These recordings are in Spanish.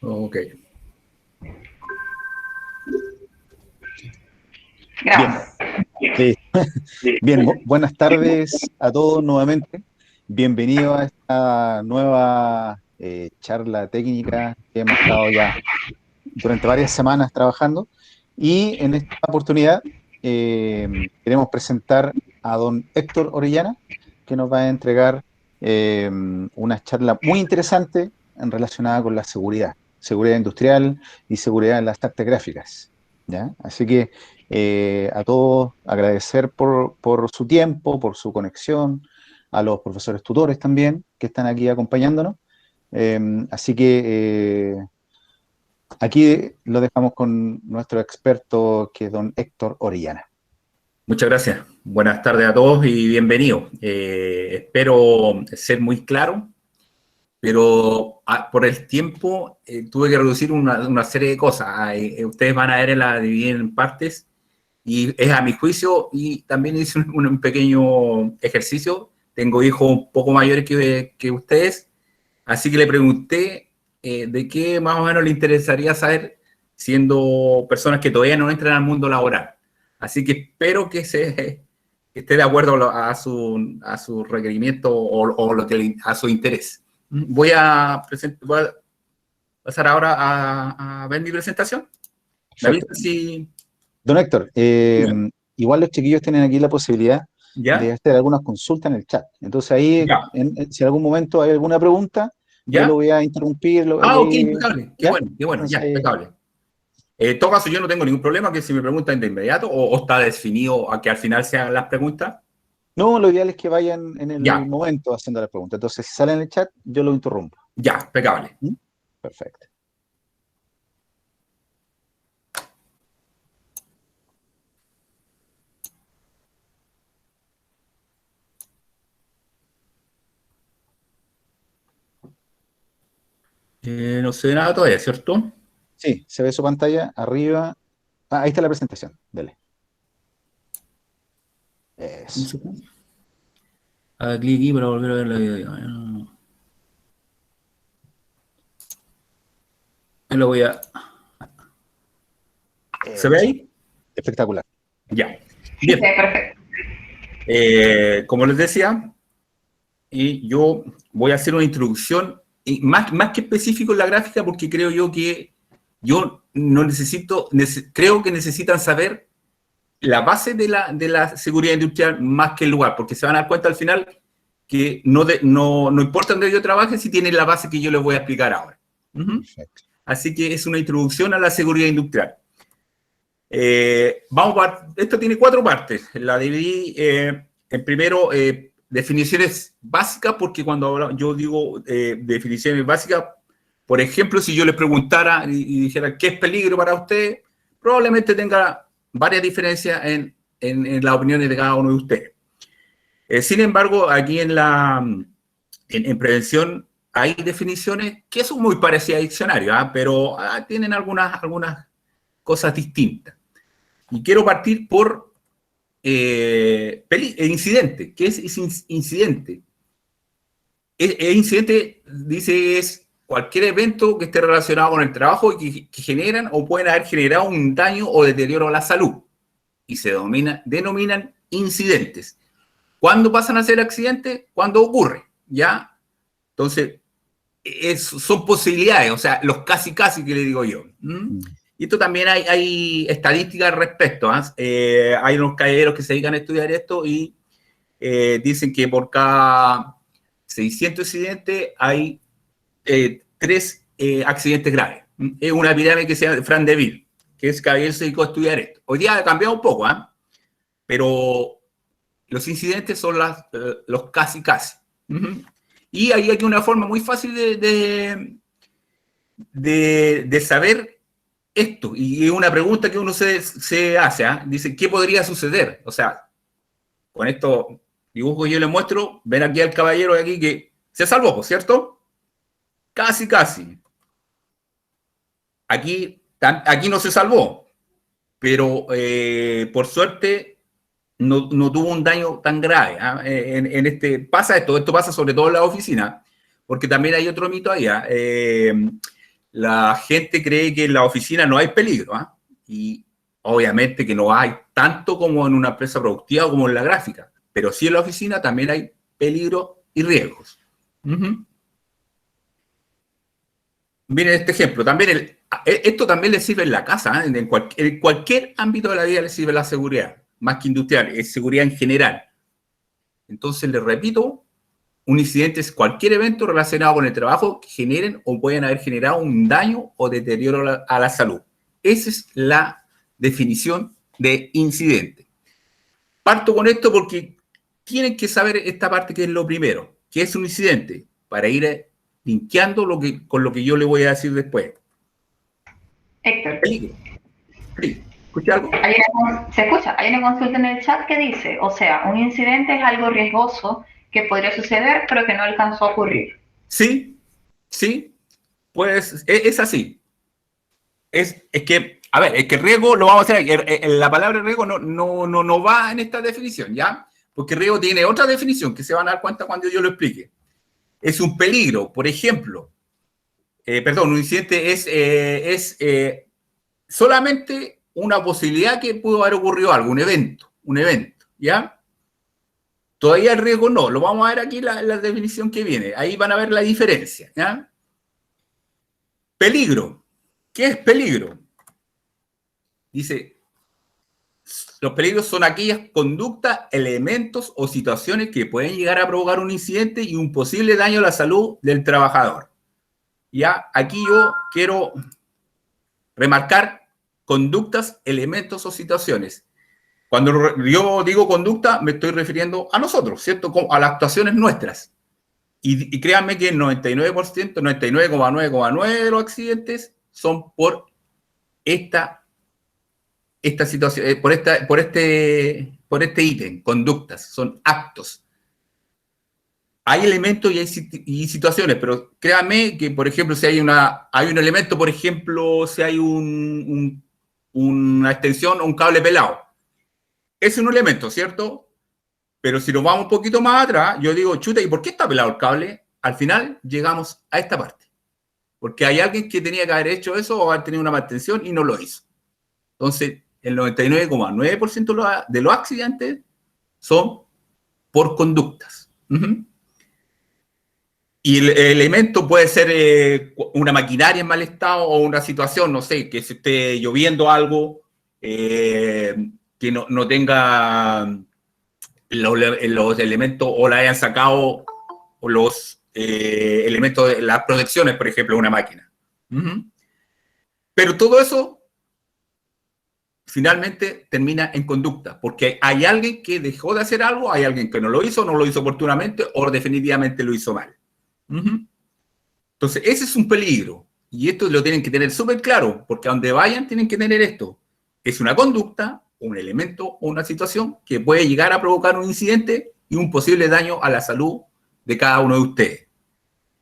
Ok. Bien, bien, buenas tardes a todos nuevamente. Bienvenido a esta nueva charla técnica que hemos estado ya durante varias semanas trabajando. Y en esta oportunidad queremos presentar a don Héctor Orellana, que nos va a entregar una charla muy interesante relacionada con la seguridad industrial y seguridad en las artes gráficas. ¿Ya? Así que a todos agradecer por su tiempo, por su conexión, a los profesores tutores también que están aquí acompañándonos. Así que aquí lo dejamos con nuestro experto, que es don Héctor Orellana. Muchas gracias. Buenas tardes a todos y bienvenidos. Espero ser muy claro, pero por el tiempo tuve que reducir una serie de cosas. Ustedes van a ver en la dividida en partes y es a mi juicio, y también hice un pequeño ejercicio. Tengo hijos un poco mayores que ustedes, así que le pregunté de qué más o menos le interesaría saber siendo personas que todavía no entran al mundo laboral. Así que espero que esté de acuerdo a su requerimiento o a su interés. Voy a pasar ahora a ver mi presentación. ¿Me Perfecto. avisan si... Don Héctor, igual los chiquillos tienen aquí la posibilidad de ¿Ya? hacer algunas consultas en el chat. Entonces ahí, ¿Ya? si en algún momento hay alguna pregunta, yo lo ¿Ya? voy a interrumpir. Ah, ok, impecable. ¿Ya? Qué bueno, ya, Entonces, impecable. En todo caso, yo no tengo ningún problema que si me preguntan de inmediato o está definido a que al final se hagan las preguntas. no, lo ideal es que vayan en el Ya, momento haciendo las preguntas. Entonces, si sale en el chat, yo lo interrumpo. ya, impecable. ¿Mm? Perfecto. No se ve nada todavía, ¿cierto? Sí, se ve su pantalla arriba. Ah, ahí está la presentación. Dele. Eso. Haga clic aquí para volver a ver la video. Ahí lo voy a... ¿Se ve Eso. ahí? Espectacular. Ya. Sí, Bien. perfecto. Como les decía, y yo voy a hacer una introducción, y más que específico en la gráfica, porque creo yo que yo no necesito, creo que necesitan saber la base de la seguridad industrial más que el lugar, porque se van a dar cuenta al final que no importa donde yo trabaje si tienen la base que yo les voy a explicar ahora. Perfecto. Así que es una introducción a la seguridad industrial. Esto tiene 4 partes. La dividí en primero definiciones básicas, porque cuando yo digo definiciones básicas, por ejemplo, si yo les preguntara y dijera qué es peligro para usted, probablemente tenga varias diferencias en las opiniones de cada uno de ustedes. Sin embargo, aquí en prevención hay definiciones que son muy parecidas a diccionario, pero tienen algunas cosas distintas. Y quiero partir por incidente. ¿Qué es incidente? Incidente, dice, es cualquier evento que esté relacionado con el trabajo y que generan o pueden haber generado un daño o deterioro a la salud. Y se denominan incidentes. ¿Cuándo pasan a ser accidentes? Cuando ocurre, ¿ya? Entonces, son posibilidades, o sea, los casi que le digo yo. Y esto también hay estadísticas al respecto. Hay unos caballeros que se dedican a estudiar esto y dicen que por cada 600 incidentes hay 3 accidentes graves. Es una pirámide que se llama Fran Deville, que es caballero se dedicó a estudiar esto. Hoy día ha cambiado un poco, pero los incidentes son los casi. Y hay aquí una forma muy fácil de saber esto. Y es una pregunta que uno se hace. Dice, ¿qué podría suceder? O sea, con estos dibujos que yo les muestro, ven aquí al caballero de aquí que se salvó, ¿cierto? Casi. Aquí no se salvó, pero por suerte no tuvo un daño tan grave. Pasa esto pasa sobre todo en la oficina, porque también hay otro mito ahí. la gente cree que en la oficina no hay peligro, ¿eh? Y obviamente que no hay tanto como en una empresa productiva o como en la gráfica, pero sí en la oficina también hay peligro y riesgos. Miren este ejemplo, también esto también le sirve en la casa, ¿eh? En cualquier ámbito de la vida le sirve la seguridad, más que industrial, es seguridad en general. Entonces, les repito, un incidente es cualquier evento relacionado con el trabajo que generen o pueden haber generado un daño o deterioro a la salud. Esa es la definición de incidente. Parto con esto porque tienen que saber esta parte que es lo primero, que es un incidente, para ir linkeando con lo que yo le voy a decir después. Héctor. Sí. ¿Escucha algo? Se escucha. Hay una consulta en el chat que dice, o sea, un incidente es algo riesgoso que podría suceder, pero que no alcanzó a ocurrir. Sí, pues es así. Es que, a ver, es que riesgo lo vamos a hacer, la palabra riesgo no va en esta definición, ¿ya? Porque riesgo tiene otra definición que se van a dar cuenta cuando yo lo explique. Es un peligro, por ejemplo, un incidente es solamente una posibilidad que pudo haber ocurrido algo, un evento, ¿ya? Todavía el riesgo no, lo vamos a ver aquí la definición que viene, ahí van a ver la diferencia, ¿ya? Peligro. ¿Qué es peligro? Dice, los peligros son aquellas conductas, elementos o situaciones que pueden llegar a provocar un incidente y un posible daño a la salud del trabajador. Ya, aquí yo quiero remarcar conductas, elementos o situaciones. Cuando yo digo conducta, me estoy refiriendo a nosotros, ¿cierto? A las actuaciones nuestras. Y créanme que el 99%, 99,9,9 de los accidentes son por esta situación, por este ítem, conductas, son actos. Hay elementos y situaciones, pero créanme que, por ejemplo, si hay un elemento, por ejemplo, si hay una extensión o un cable pelado, es un elemento, ¿cierto? Pero si nos vamos un poquito más atrás, yo digo, chuta, ¿y por qué está pelado el cable? Al final llegamos a esta parte. Porque hay alguien que tenía que haber hecho eso o haber tenido una mantención y no lo hizo. Entonces, el 99,9% de los accidentes son por conductas. Y el elemento puede ser una maquinaria en mal estado o una situación, no sé, que se esté lloviendo algo, que no tenga los elementos o la hayan sacado o los elementos de las protecciones, por ejemplo, de una máquina. Pero todo eso finalmente termina en conducta, porque hay alguien que dejó de hacer algo, hay alguien que no lo hizo oportunamente o definitivamente lo hizo mal. Entonces, ese es un peligro. Y esto lo tienen que tener súper claro, porque a donde vayan tienen que tener esto. Es una conducta, un elemento o una situación que puede llegar a provocar un incidente y un posible daño a la salud de cada uno de ustedes.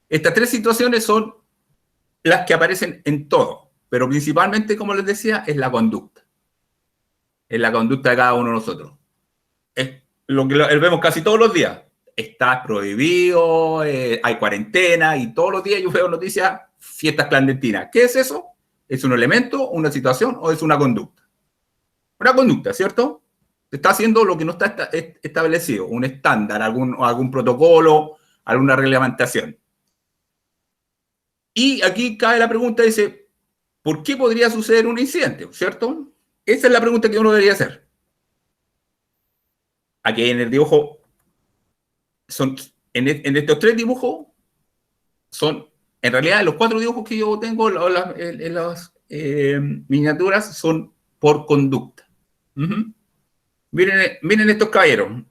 Estas tres situaciones son las que aparecen en todo, pero principalmente, como les decía, es la conducta. Es la conducta de cada uno de nosotros. Es lo que vemos casi todos los días. Está prohibido, hay cuarentena y todos los días yo veo noticias, fiestas clandestinas. ¿Qué es eso? ¿Es un elemento, una situación o es una conducta? Una conducta, ¿cierto? Se está haciendo lo que no está establecido, un estándar, algún protocolo, alguna reglamentación. Y aquí cae la pregunta, dice, ¿por qué podría suceder un incidente? ¿Cierto? Esa es la pregunta que uno debería hacer. Aquí en el dibujo, en estos tres dibujos, en realidad los cuatro dibujos que yo tengo en las miniaturas son por conducta. Miren estos caballeros.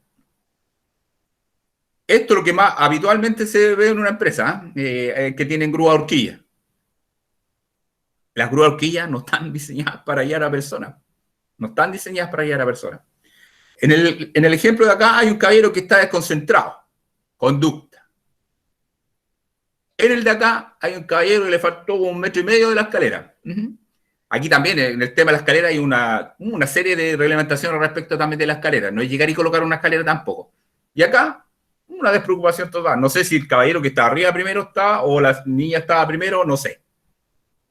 Esto es lo que más habitualmente se ve en una empresa que tienen grúa horquilla. Las grúas horquillas no están diseñadas para guiar a personas. No están diseñadas para guiar a personas. En el ejemplo de acá hay un caballero que está desconcentrado. Conducta. En el de acá hay un caballero que le faltó 1,5 metros de la escalera. Aquí también, en el tema de la escalera, hay una serie de reglamentaciones respecto también de la escalera. No es llegar y colocar una escalera tampoco. Y acá, una despreocupación total. No sé si el caballero que está arriba primero está o la niña estaba primero, no sé.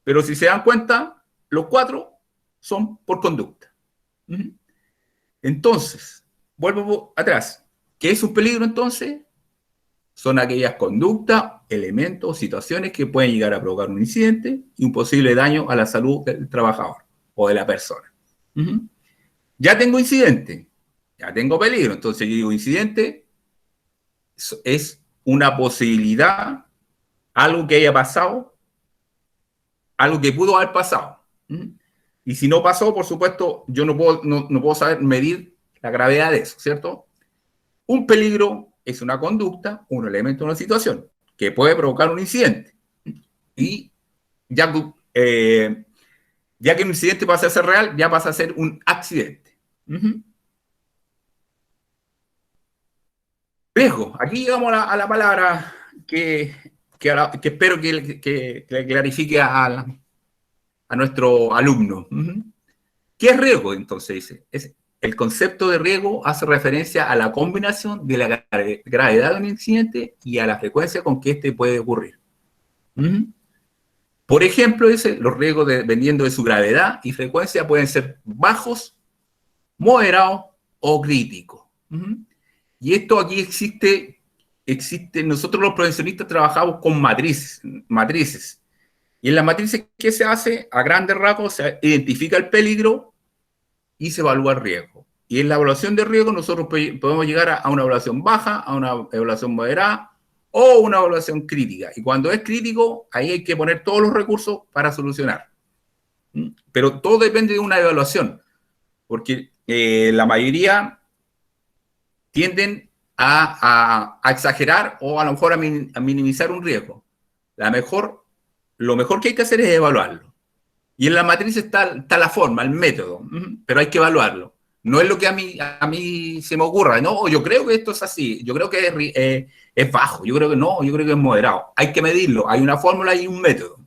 Pero si se dan cuenta, los 4 son por conducta. Entonces, vuelvo atrás. ¿Qué es un peligro entonces? Son aquellas conductas, elementos, situaciones que pueden llegar a provocar un incidente y un posible daño a la salud del trabajador o de la persona. Ya tengo incidente, ya tengo peligro. Entonces yo digo incidente es una posibilidad, algo que haya pasado, algo que pudo haber pasado. Y si no pasó, por supuesto, yo no puedo saber medir la gravedad de eso, ¿cierto? Un peligro es una conducta, un elemento, una situación que puede provocar un incidente. Y ya que un incidente pasa a ser real, ya pasa a ser un accidente. Riesgo. Aquí llegamos a la palabra que espero que le clarifique a nuestro alumno. ¿Qué es riesgo? Entonces, el concepto de riesgo hace referencia a la combinación de la gravedad de un incidente y a la frecuencia con que éste puede ocurrir. Por ejemplo, los riesgos, dependiendo de su gravedad y frecuencia, pueden ser bajos, moderados o críticos. Y esto aquí existe, nosotros los profesionistas trabajamos con matrices. Y en las matrices, ¿qué se hace? A grandes rasgos se identifica el peligro y se evalúa el riesgo. Y en la evaluación de riesgo nosotros podemos llegar a una evaluación baja, a una evaluación moderada o una evaluación crítica. Y cuando es crítico, ahí hay que poner todos los recursos para solucionar. Pero todo depende de una evaluación, porque la mayoría tienden a exagerar o a lo mejor a minimizar un riesgo. Lo mejor que hay que hacer es evaluarlo. Y en la matriz está la forma, el método, pero hay que evaluarlo. No es lo que a mí se me ocurra. No, yo creo que esto es así. Yo creo que es bajo. Yo creo que no. Yo creo que es moderado. Hay que medirlo. Hay una fórmula y un método.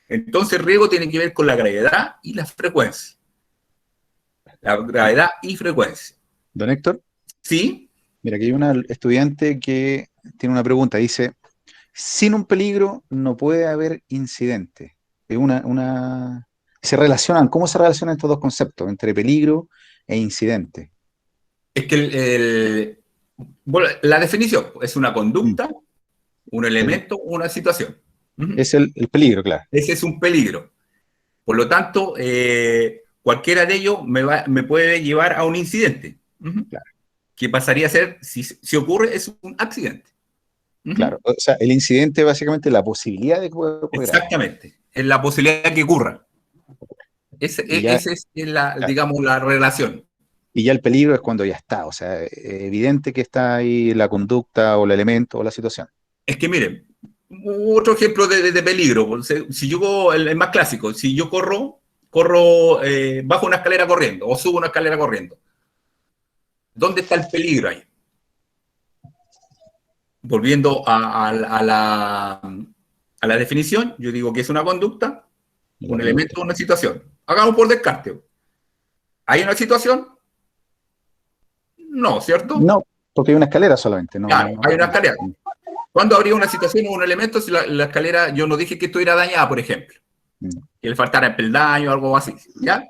Entonces, el riesgo tiene que ver con la gravedad y la frecuencia. La gravedad y frecuencia. Don Héctor. ¿Sí? Mira, aquí hay una estudiante que tiene una pregunta. Dice, sin un peligro no puede haber incidente. Es se relacionan, ¿cómo se relacionan estos dos conceptos, entre peligro e incidente? Es que bueno, la definición es una conducta, un elemento, una situación. Es el peligro, claro. Ese es un peligro. Por lo tanto, cualquiera de ellos me puede llevar a un incidente. Claro. Que pasaría a ser, si ocurre, es un accidente. Claro, o sea, el incidente básicamente es la posibilidad de que pueda ocurrir. Exactamente, es la posibilidad de que ocurra. Esa es digamos, la relación. Y ya el peligro es cuando ya está, o sea, es evidente que está ahí la conducta o el elemento o la situación. Es que miren, otro ejemplo de peligro, si yo, el más clásico, si yo corro bajo una escalera corriendo o subo una escalera corriendo, ¿dónde está el peligro ahí? Volviendo a la definición, yo digo que es una conducta, un elemento, una situación. Hagamos por descarte. ¿Hay una situación? No, ¿cierto? No, porque hay una escalera solamente. No, claro, hay una escalera. ¿Cuándo habría una situación o un elemento si la escalera, yo no dije que estuviera dañada, por ejemplo? Que le faltara el peldaño o algo así, ¿ya?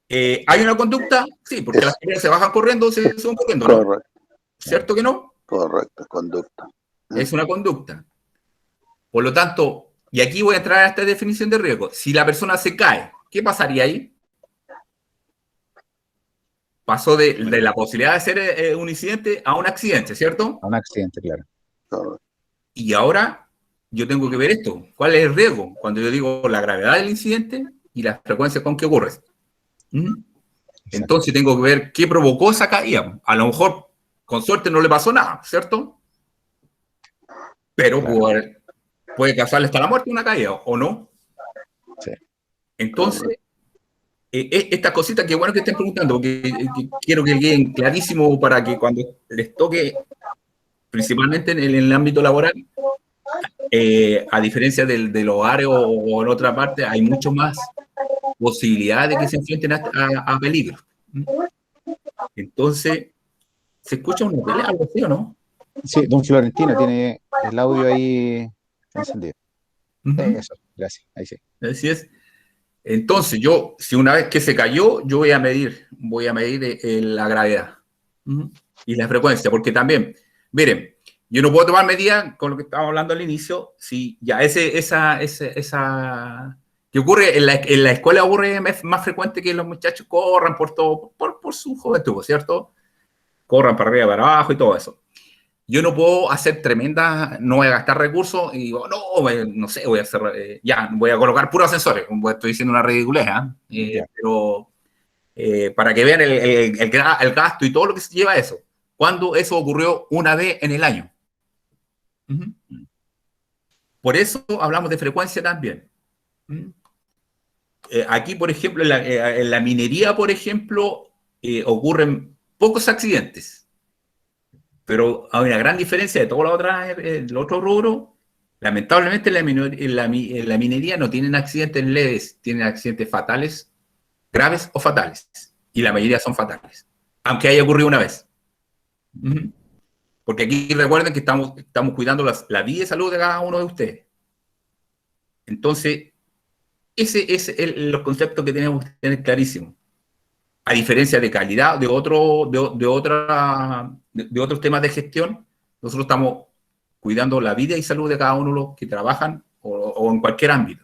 ¿Hay una conducta? Sí, porque las escaleras se bajan corriendo, se suben corriendo, ¿no? Correcto. ¿Cierto que no? Correcto, conducta. Es una conducta. Por lo tanto, y aquí voy a entrar a esta definición de riesgo. Si la persona se cae, ¿qué pasaría ahí? Pasó de la posibilidad de ser un incidente a un accidente, ¿cierto? A un accidente, claro. Correcto. Y ahora yo tengo que ver esto. ¿Cuál es el riesgo? Cuando yo digo la gravedad del incidente y la frecuencia con que ocurre. Entonces tengo que ver qué provocó esa caída. A lo mejor, con suerte, no le pasó nada, ¿cierto? Pero claro, puede causarle hasta la muerte una caída, ¿o no? Sí. Entonces, estas cositas, que bueno que estén preguntando, porque quiero que queden clarísimo para que cuando les toque, principalmente en el ámbito laboral, a diferencia del hogar o en otra parte, hay mucho más posibilidad de que se enfrenten a peligro. Entonces, ¿se escucha una pelea, algo así o no? Sí, don Florentino tiene el audio ahí encendido. Eso. Gracias, ahí sí. Así es. Entonces, yo, si una vez que se cayó, yo voy a medir la gravedad. Ujú. Y la frecuencia, porque también, miren, yo no puedo tomar medidas con lo que estábamos hablando al inicio, si ya esa que ocurre en la escuela ocurre más frecuente que los muchachos corran por todo, por su juventud, ¿cierto? Corran para arriba, para abajo y todo eso. Yo no puedo hacer tremendas, no voy a gastar recursos y digo, no sé, voy a hacer, ya, voy a colocar puros sensores, estoy diciendo una ridiculez, pero para que vean el gasto y todo lo que se lleva a eso. Cuando eso ocurrió una vez en el año. Uh-huh. Por eso hablamos de frecuencia también. Uh-huh. Aquí, por ejemplo, en la minería, por ejemplo, ocurren pocos accidentes. Pero hay una gran diferencia de todos los otros rubros. Lamentablemente en la minería no tienen accidentes leves, tienen accidentes fatales, graves o fatales. Y la mayoría son fatales, aunque haya ocurrido una vez. Uh-huh. Porque aquí recuerden que estamos cuidando la vida y salud de cada uno de ustedes. Entonces, ese es los conceptos que tenemos que tener clarísimos. A diferencia de calidad de otros temas de gestión, nosotros estamos cuidando la vida y salud de cada uno de los que trabajan o en cualquier ámbito,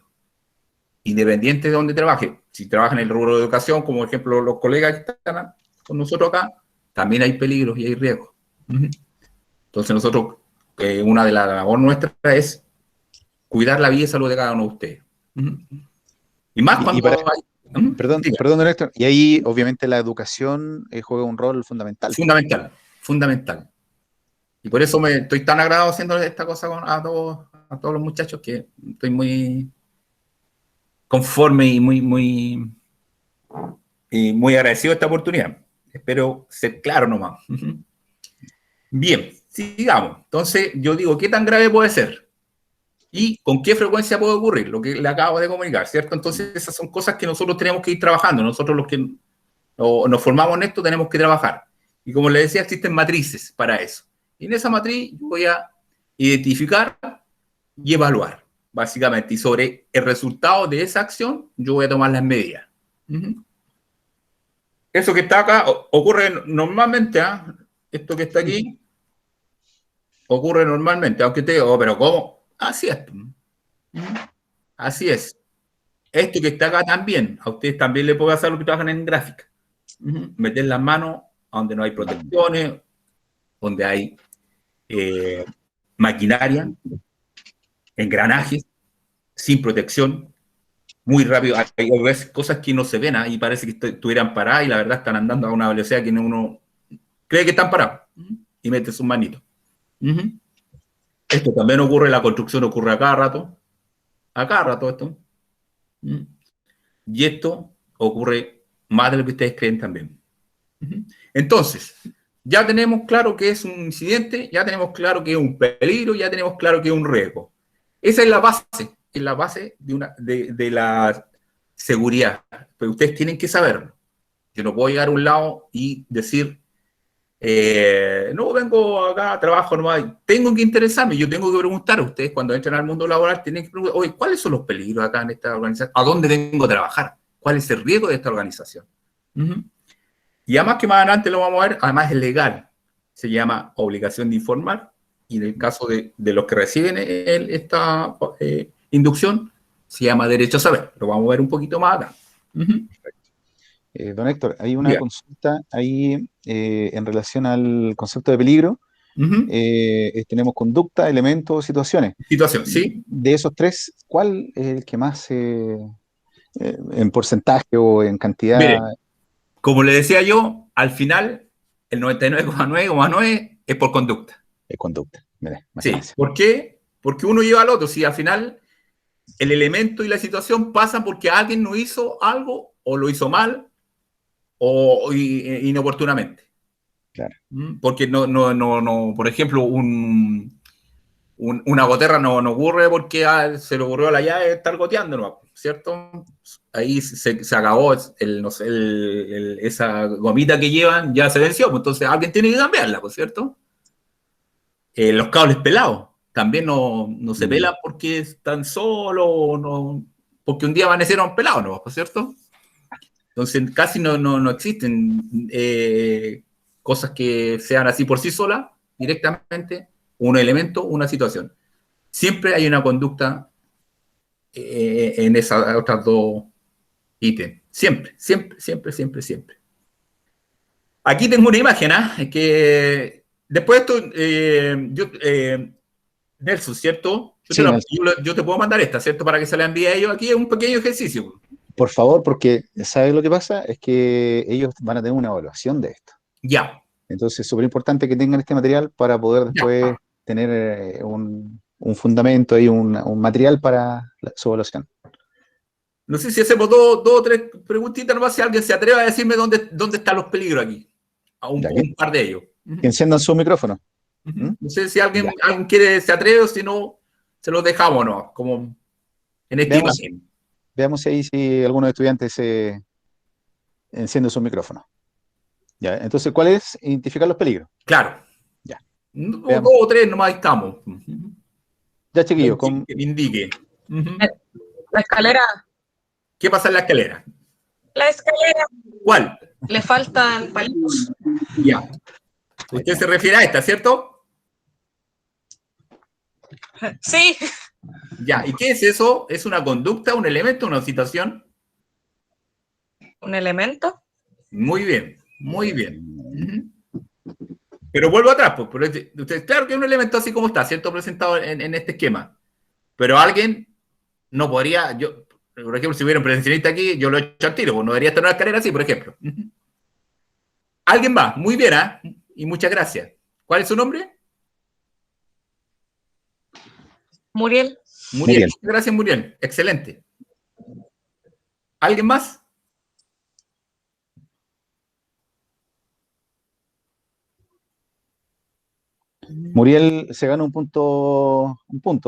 independiente de donde trabaje. Si trabajan en el rubro de educación, como por ejemplo los colegas que están con nosotros acá, también hay peligros y hay riesgos. Entonces nosotros, una de las labores nuestras es cuidar la vida y salud de cada uno de ustedes. Y más cuando Perdón, don Héctor. Y ahí, obviamente, la educación juega un rol fundamental. Fundamental. Y por eso estoy tan agradado haciendo esta cosa a todos los muchachos que estoy muy conforme y muy agradecido de esta oportunidad. Espero ser claro nomás. Bien, sigamos. Entonces, yo digo, ¿qué tan grave puede ser? ¿Y con qué frecuencia puede ocurrir? Lo que le acabo de comunicar, ¿cierto? Entonces, esas son cosas que nosotros tenemos que ir trabajando. Nosotros los que nos formamos en esto tenemos que trabajar. Y como les decía, existen matrices para eso. Y en esa matriz yo voy a identificar y evaluar, básicamente. Y sobre el resultado de esa acción, yo voy a tomar las medidas. Eso que está acá ocurre normalmente, esto que está aquí, ocurre normalmente, aunque te digo, pero ¿cómo? Así es. Así es. Esto que está acá también, a ustedes también les puede hacer lo que trabajan en gráfica. Meter las manos a donde no hay protecciones, donde hay maquinaria, engranajes, sin protección, muy rápido. Hay veces cosas que no se ven y parece que estuvieran paradas y la verdad están andando a una velocidad que uno cree que están parados y mete sus manitos. Esto también ocurre, la construcción ocurre a cada rato esto. Y esto ocurre más de lo que ustedes creen también. Entonces, ya tenemos claro que es un incidente, ya tenemos claro que es un peligro, ya tenemos claro que es un riesgo. Esa es la base de la seguridad. Pero ustedes tienen que saberlo. Yo no puedo llegar a un lado y decir, no, vengo acá, trabajo nomás, tengo que interesarme, yo tengo que preguntar a ustedes cuando entran al mundo laboral, tienen que preguntar, oye, ¿cuáles son los peligros acá en esta organización? ¿A dónde vengo a trabajar? ¿Cuál es el riesgo de esta organización? Y además que más adelante lo vamos a ver, además es legal, se llama obligación de informar, y en el caso de los que reciben esta inducción, se llama derecho a saber, lo vamos a ver un poquito más acá. Don Héctor, hay una consulta ahí en relación al concepto de peligro. Tenemos conducta, elementos, situaciones. Situación, sí. De esos tres, ¿cuál es el que más en porcentaje o en cantidad? Mire, como le decía yo, al final el 99,9,9 es por conducta. Es conducta. Mire, sí. Gracias. ¿Por qué? Porque uno lleva al otro. Si al final el elemento y la situación pasan porque alguien no hizo algo o lo hizo mal o inoportunamente. Claro. Porque no, por ejemplo, una goterra no ocurre porque se le ocurrió a la llave estar goteando, ¿no? ¿Cierto? Ahí se acabó esa gomita que llevan, ya se venció, pues entonces alguien tiene que cambiarla, ¿por cierto? Los cables pelados, también no se pelan porque están solos, o no, porque un día amanecieron pelados, ¿no? ¿Cierto? Entonces casi no existen cosas que sean así por sí solas, directamente, un elemento, una situación. Siempre hay una conducta en esas otras dos ítems. Siempre, siempre, siempre, siempre, siempre. Aquí tengo una imagen, que después de esto, Nelson, ¿cierto? Sí, Nelson. Yo te puedo mandar esta, ¿cierto? Para que se la envíe a ellos. Aquí es un pequeño ejercicio. Por favor, porque ¿sabes lo que pasa? Es que ellos van a tener una evaluación de esto. Ya. Entonces es súper importante que tengan este material para poder después tener un fundamento y un material para su evaluación. No sé si hacemos dos o tres preguntitas nomás, si alguien se atreve a decirme dónde están los peligros aquí. A un par de ellos. Que enciendan su micrófono. No sé si alguien quiere, se atreve, o si no, se los dejamos, ¿no? Como en esta imagen. Veamos ahí si algunos estudiantes encienden su micrófono. Ya, entonces, ¿cuál es? Identificar los peligros. Claro. Ya. Dos o tres nomás estamos. Ya, chiquillos. Que me indique. La escalera. ¿Qué pasa en la escalera? La escalera. ¿Cuál? Le faltan palitos. Ya. Usted se refiere a esta, ¿cierto? Sí. Ya. ¿Y qué es eso? ¿Es una conducta, un elemento, una situación? ¿Un elemento? Muy bien, muy bien. Pero vuelvo atrás, pues. Usted, claro que es un elemento así como está, ¿cierto? Presentado en este esquema. Pero alguien no podría, yo, por ejemplo, si hubiera un prevencionista aquí, yo lo he hecho al tiro, pues no debería estar en una escalera así, por ejemplo. Alguien más, muy bien, y muchas gracias. ¿Cuál es su nombre? Muriel. Muriel. Gracias, Muriel. Excelente. ¿Alguien más? Muriel se gana un punto,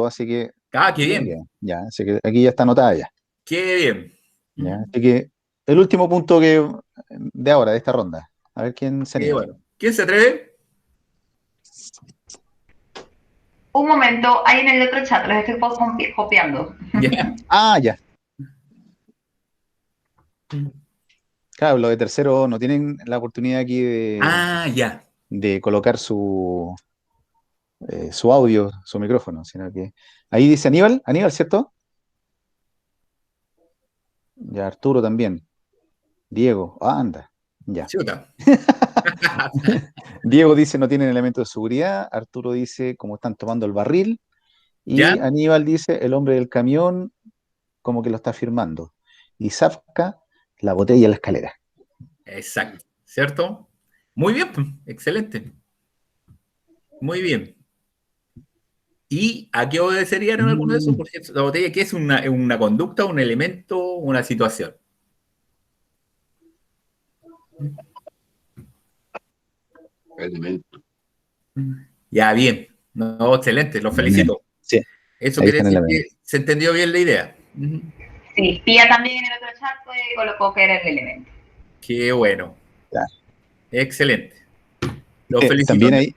así que... Qué bien. Ya, así que aquí ya está anotada ya. Qué bien. Ya, así que el último punto de ahora, de esta ronda. A ver quién se anima. Bueno. ¿Quién se atreve? Un momento, ahí en el otro chat, los estoy copiando. Yeah. Ya. Claro, los de tercero no tienen la oportunidad aquí de colocar su audio, su micrófono, sino que ahí dice Aníbal, ¿cierto? Ya, Arturo también. Diego, anda, ya. Diego dice no tienen elementos de seguridad, Arturo dice como están tomando el barril, y Aníbal dice el hombre del camión como que lo está firmando, y Zafka la botella en la escalera. Exacto, ¿cierto? Muy bien, excelente. Muy bien. ¿Y a qué obedecerían alguno de esos? Por cierto, la botella, ¿qué es una conducta, un elemento, una situación? Elemento. Ya, bien. No, excelente, los felicito. Sí. Eso quiere decir que se entendió bien la idea. Sí, Pía también en el otro chat colocó que era el elemento. Qué bueno. Claro. Excelente. Los felicito. También ahí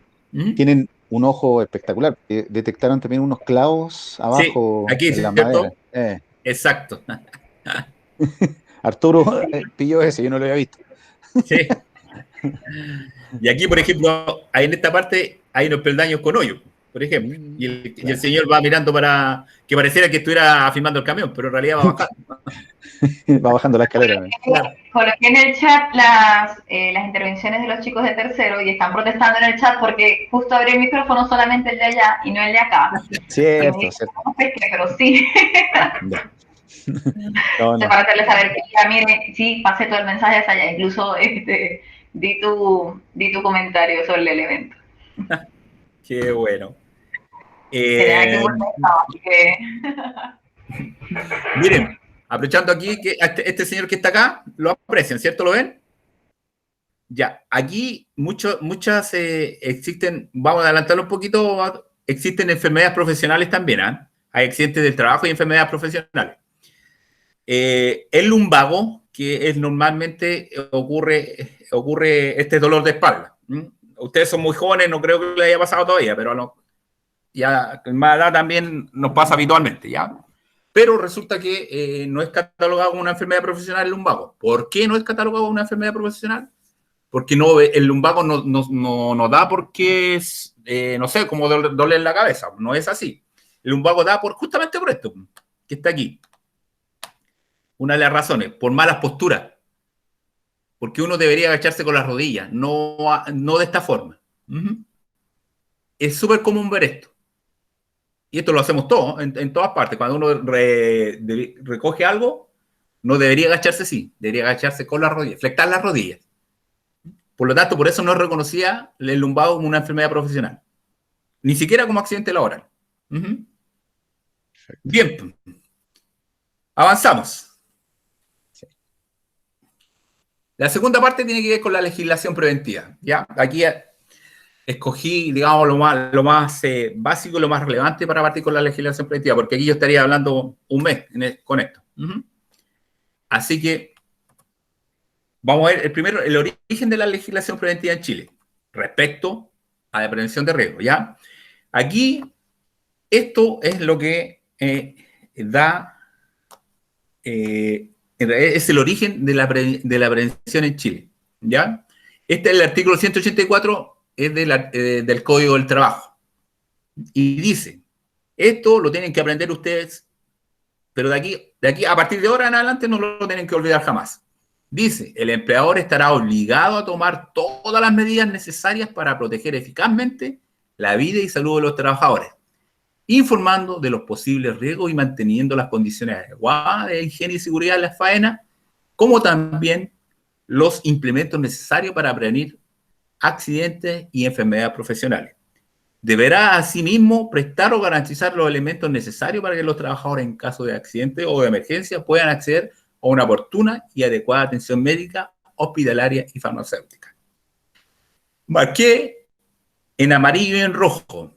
tienen un ojo espectacular. Detectaron también unos clavos abajo aquí, en la ¿cierto? madera. Exacto. Arturo pilló ese, yo no lo había visto. Sí. Y aquí, por ejemplo, ahí en esta parte hay unos peldaños con hoyo, por ejemplo. Y el señor va mirando para que pareciera que estuviera filmando el camión, pero en realidad va bajando. Va bajando la escalera. Coloqué en el chat las intervenciones de los chicos de tercero y están protestando en el chat porque justo abrí el micrófono solamente el de allá y no el de acá. Cierto. No sé qué, pero sí. No. Para hacerles saber que ya, miren, sí, pasé todo el mensaje hacia allá, incluso di tu comentario sobre el elemento. Qué bueno. Miren, aprovechando aquí que este señor que está acá, lo aprecian, ¿cierto? ¿Lo ven? Ya, aquí muchas existen, vamos a adelantarlo un poquito, existen enfermedades profesionales también, hay accidentes del trabajo y enfermedades profesionales. El lumbago, que es normalmente ocurre este dolor de espalda. Ustedes son muy jóvenes, no creo que les haya pasado todavía, pero ya en más edad también nos pasa habitualmente, ¿ya? Pero resulta que no es catalogado como una enfermedad profesional el lumbago. ¿Por qué no es catalogado como una enfermedad profesional? Porque no, el lumbago no da porque es, no sé, como doler la cabeza. No es así. El lumbago da justamente por esto, que está aquí. Una de las razones, por malas posturas. Porque uno debería agacharse con las rodillas, no de esta forma. Es súper común ver esto. Y esto lo hacemos todos, en todas partes. Cuando uno recoge algo, no debería agacharse así. Debería agacharse con las rodillas, flectar las rodillas. Por lo tanto, por eso no reconocía el lumbago como una enfermedad profesional. Ni siquiera como accidente laboral. Bien. Avanzamos. La segunda parte tiene que ver con la legislación preventiva. ¿Ya? Aquí escogí, digamos, lo más básico y lo más relevante para partir con la legislación preventiva, porque aquí yo estaría hablando un mes con esto. Así que vamos a ver primero el origen de la legislación preventiva en Chile respecto a la prevención de riesgo, ¿ya? Aquí, esto es lo que es el origen de la prevención en Chile, ¿ya? Este es el artículo 184, es del Código del Trabajo. Y dice, esto lo tienen que aprender ustedes, pero de aquí a partir de ahora en adelante no lo tienen que olvidar jamás. Dice, el empleador estará obligado a tomar todas las medidas necesarias para proteger eficazmente la vida y salud de los trabajadores, informando de los posibles riesgos y manteniendo las condiciones adecuadas de higiene y seguridad en la faena, como también los implementos necesarios para prevenir accidentes y enfermedades profesionales. Deberá asimismo prestar o garantizar los elementos necesarios para que los trabajadores en caso de accidente o de emergencia puedan acceder a una oportuna y adecuada atención médica, hospitalaria y farmacéutica. Marqué en amarillo y en rojo.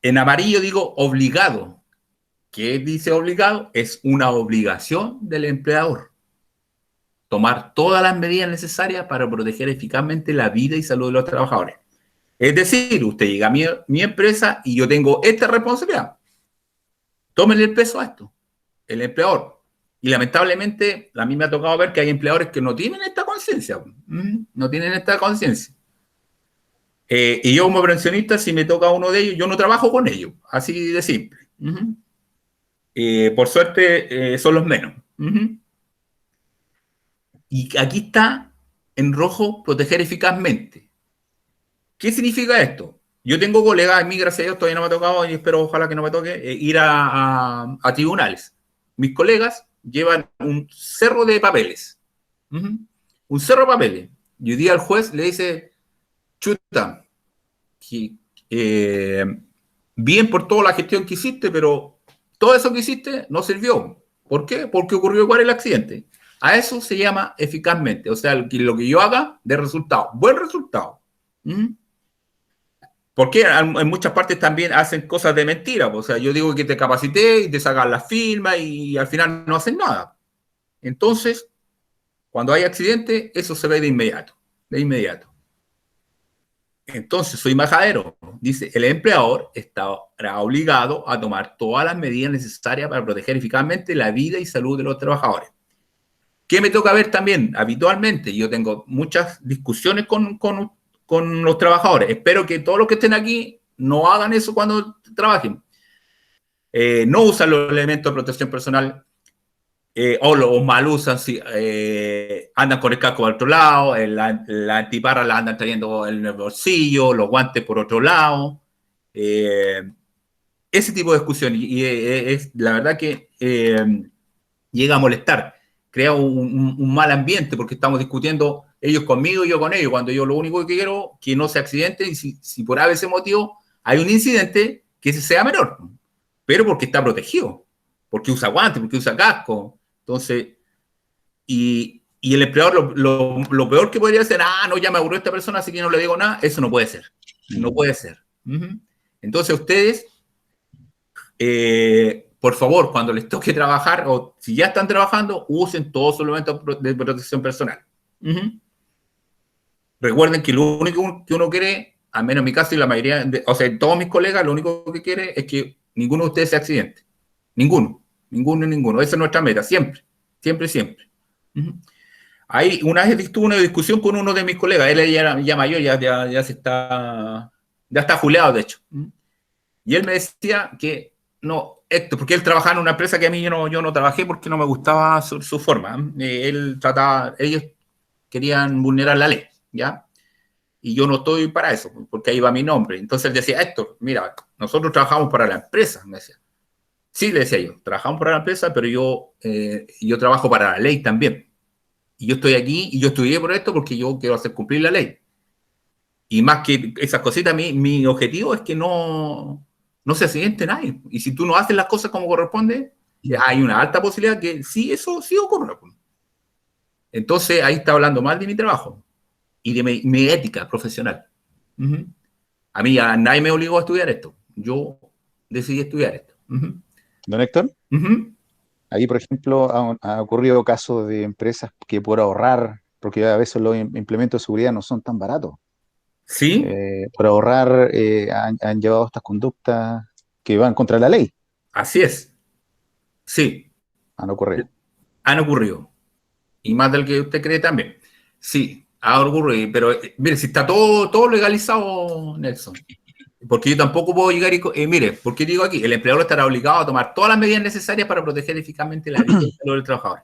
En amarillo digo obligado. ¿Qué dice obligado? Es una obligación del empleador. Tomar todas las medidas necesarias para proteger eficazmente la vida y salud de los trabajadores. Es decir, usted llega a mi empresa y yo tengo esta responsabilidad. Tómenle el peso a esto, el empleador. Y lamentablemente, a mí me ha tocado ver que hay empleadores que no tienen esta conciencia. No tienen esta conciencia. Y yo como prevencionista, si me toca uno de ellos, yo no trabajo con ellos. Así de simple. Por suerte, son los menos. Y aquí está, en rojo, proteger eficazmente. ¿Qué significa esto? Yo tengo colegas, a mí gracias a Dios todavía no me ha tocado, y espero ojalá que no me toque, ir a tribunales. Mis colegas llevan un cerro de papeles. Un cerro de papeles. Y hoy día el juez le dice, chuta, bien por toda la gestión que hiciste, pero todo eso que hiciste no sirvió. ¿Por qué? Porque ocurrió igual el accidente. A eso se llama eficazmente. O sea, lo que yo haga de resultado. Buen resultado. Porque en muchas partes también hacen cosas de mentira. O sea, yo digo que te capacité y te sacan las firmas y al final no hacen nada. Entonces, cuando hay accidente, eso se ve de inmediato. De inmediato. Entonces, soy majadero. Dice, el empleador estará obligado a tomar todas las medidas necesarias para proteger eficazmente la vida y salud de los trabajadores. ¿Qué me toca ver también? Habitualmente, yo tengo muchas discusiones con los trabajadores. Espero que todos los que estén aquí no hagan eso cuando trabajen. No usan los elementos de protección personal o los mal usan, andan con el casco por otro lado, la antiparra la andan trayendo en el bolsillo, los guantes por otro lado. Ese tipo de discusión. Y es la verdad que llega a molestar. Crea un mal ambiente porque estamos discutiendo ellos conmigo y yo con ellos, cuando yo lo único que quiero es que no se accidente y si por ese motivo hay un incidente, que ese sea menor, pero porque está protegido, porque usa guantes, porque usa casco. Entonces, y el empleador lo peor que podría ser, no, ya me aburrió esta persona, así que no le digo nada, eso no puede ser. No puede ser. Entonces ustedes, por favor, cuando les toque trabajar, o si ya están trabajando, usen todos sus elementos de protección personal. Recuerden que lo único que uno quiere al menos en mi caso y la mayoría, o sea, todos mis colegas, lo único que quiere es que ninguno de ustedes se accidente. Ninguno. Esa es nuestra meta, siempre. Siempre. Ahí, una vez tuve una discusión con uno de mis colegas, él ya mayor, ya está jubilado, de hecho. Y él me decía que no, porque él trabajaba en una empresa que a mí yo no trabajé porque no me gustaba su forma. Ellos querían vulnerar la ley, ¿ya? Y yo no estoy para eso, porque ahí va mi nombre. Entonces él decía, Héctor, mira, nosotros trabajamos para la empresa, me decía. Sí, le decía yo, trabajamos para la empresa, pero yo trabajo para la ley también. Y yo estoy aquí y yo estudié por esto porque yo quiero hacer cumplir la ley. Y más que esas cositas, mi objetivo es que no se accidente nadie. Y si tú no haces las cosas como corresponde, hay una alta posibilidad que sí, eso sí ocurra. Entonces ahí está hablando mal de mi trabajo y de mi ética profesional. A mí nadie me obligó a estudiar esto. Yo decidí estudiar esto. Don Héctor, ahí, por ejemplo, ha ocurrido casos de empresas que por ahorrar, porque a veces los implementos de seguridad no son tan baratos, ¿Sí? por ahorrar han llevado estas conductas que van contra la ley. Así es. Sí. Han ocurrido. Han ocurrido. Y más del que usted cree también. Sí, ha ocurrido. Pero mire, si está todo legalizado, Nelson. Porque yo tampoco puedo llegar y... mire, ¿por qué digo aquí? El empleador estará obligado a tomar todas las medidas necesarias para proteger eficazmente la vida y la salud del trabajador.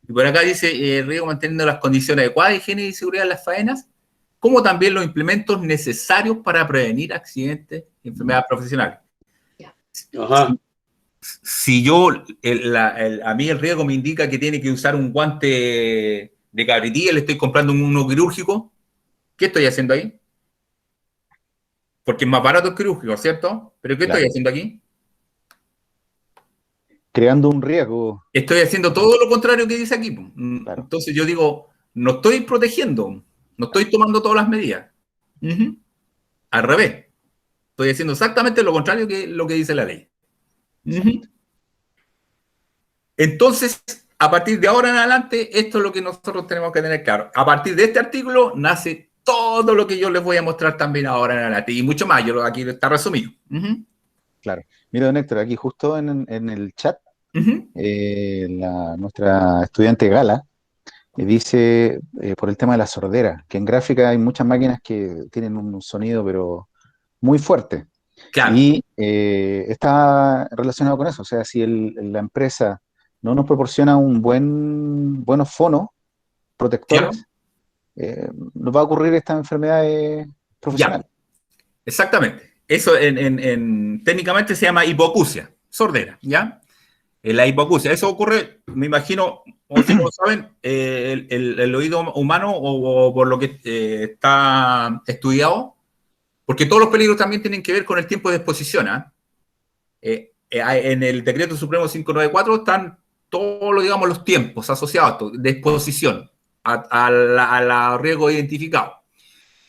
Y por acá dice, Riego manteniendo las condiciones adecuadas de higiene y seguridad en las faenas, como también los implementos necesarios para prevenir accidentes y enfermedades profesionales. Ajá. Si a mí el riesgo me indica que tiene que usar un guante de cabritilla, le estoy comprando uno quirúrgico, ¿qué estoy haciendo ahí? Porque es más barato el quirúrgico, ¿cierto? ¿Pero qué estoy haciendo aquí? Creando un riesgo. Estoy haciendo todo lo contrario que dice aquí. Claro. Entonces yo digo, no estoy protegiendo, no estoy tomando todas las medidas. Al revés. Estoy haciendo exactamente lo contrario que lo que dice la ley. Entonces, a partir de ahora en adelante, esto es lo que nosotros tenemos que tener claro. A partir de este artículo nace todo lo que yo les voy a mostrar también ahora en adelante. Y mucho más, aquí está resumido. Claro. Mira, don Héctor, aquí justo en el chat, nuestra estudiante Gala dice, por el tema de la sordera, que en gráfica hay muchas máquinas que tienen un sonido, pero muy fuerte. Claro. Y está relacionado con eso. O sea, si la empresa no nos proporciona buenos fonos protectores, nos va a ocurrir estas enfermedades profesionales. Ya. Exactamente. Eso técnicamente se llama hipoacusia, sordera, ¿ya? La hipoacusia. Eso ocurre, me imagino, o si no lo saben, el oído humano, o por lo que está estudiado, porque todos los peligros también tienen que ver con el tiempo de exposición. En el Decreto Supremo 594 están todos, digamos, los tiempos asociados de exposición a riesgo identificado.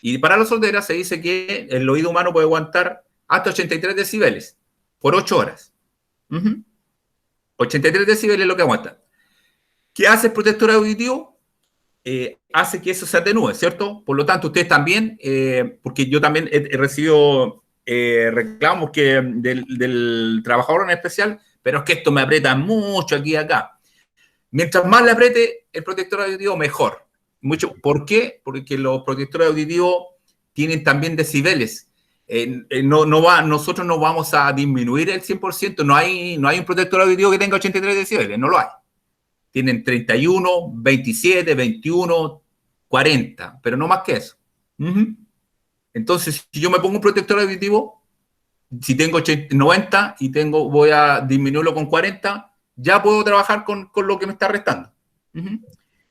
Y para la sordera se dice que el oído humano puede aguantar hasta 83 decibeles por 8 horas. 83 decibeles es lo que aguanta. ¿Qué hace el protector auditivo? Hace que eso se atenúe, ¿cierto? Por lo tanto, ustedes también, porque yo también he recibido reclamos del trabajador en especial, pero es que esto me aprieta mucho aquí y acá. Mientras más le apriete el protector auditivo, mejor. ¿Por qué? Porque los protectores auditivos tienen también decibeles. Nosotros no vamos a disminuir el 100%, no hay un protector auditivo que tenga 83 decibeles, no lo hay. Tienen 31, 27, 21, 40, pero no más que eso. Entonces, si yo me pongo un protector auditivo, si tengo 90 y voy a disminuirlo con 40, ya puedo trabajar con lo que me está restando.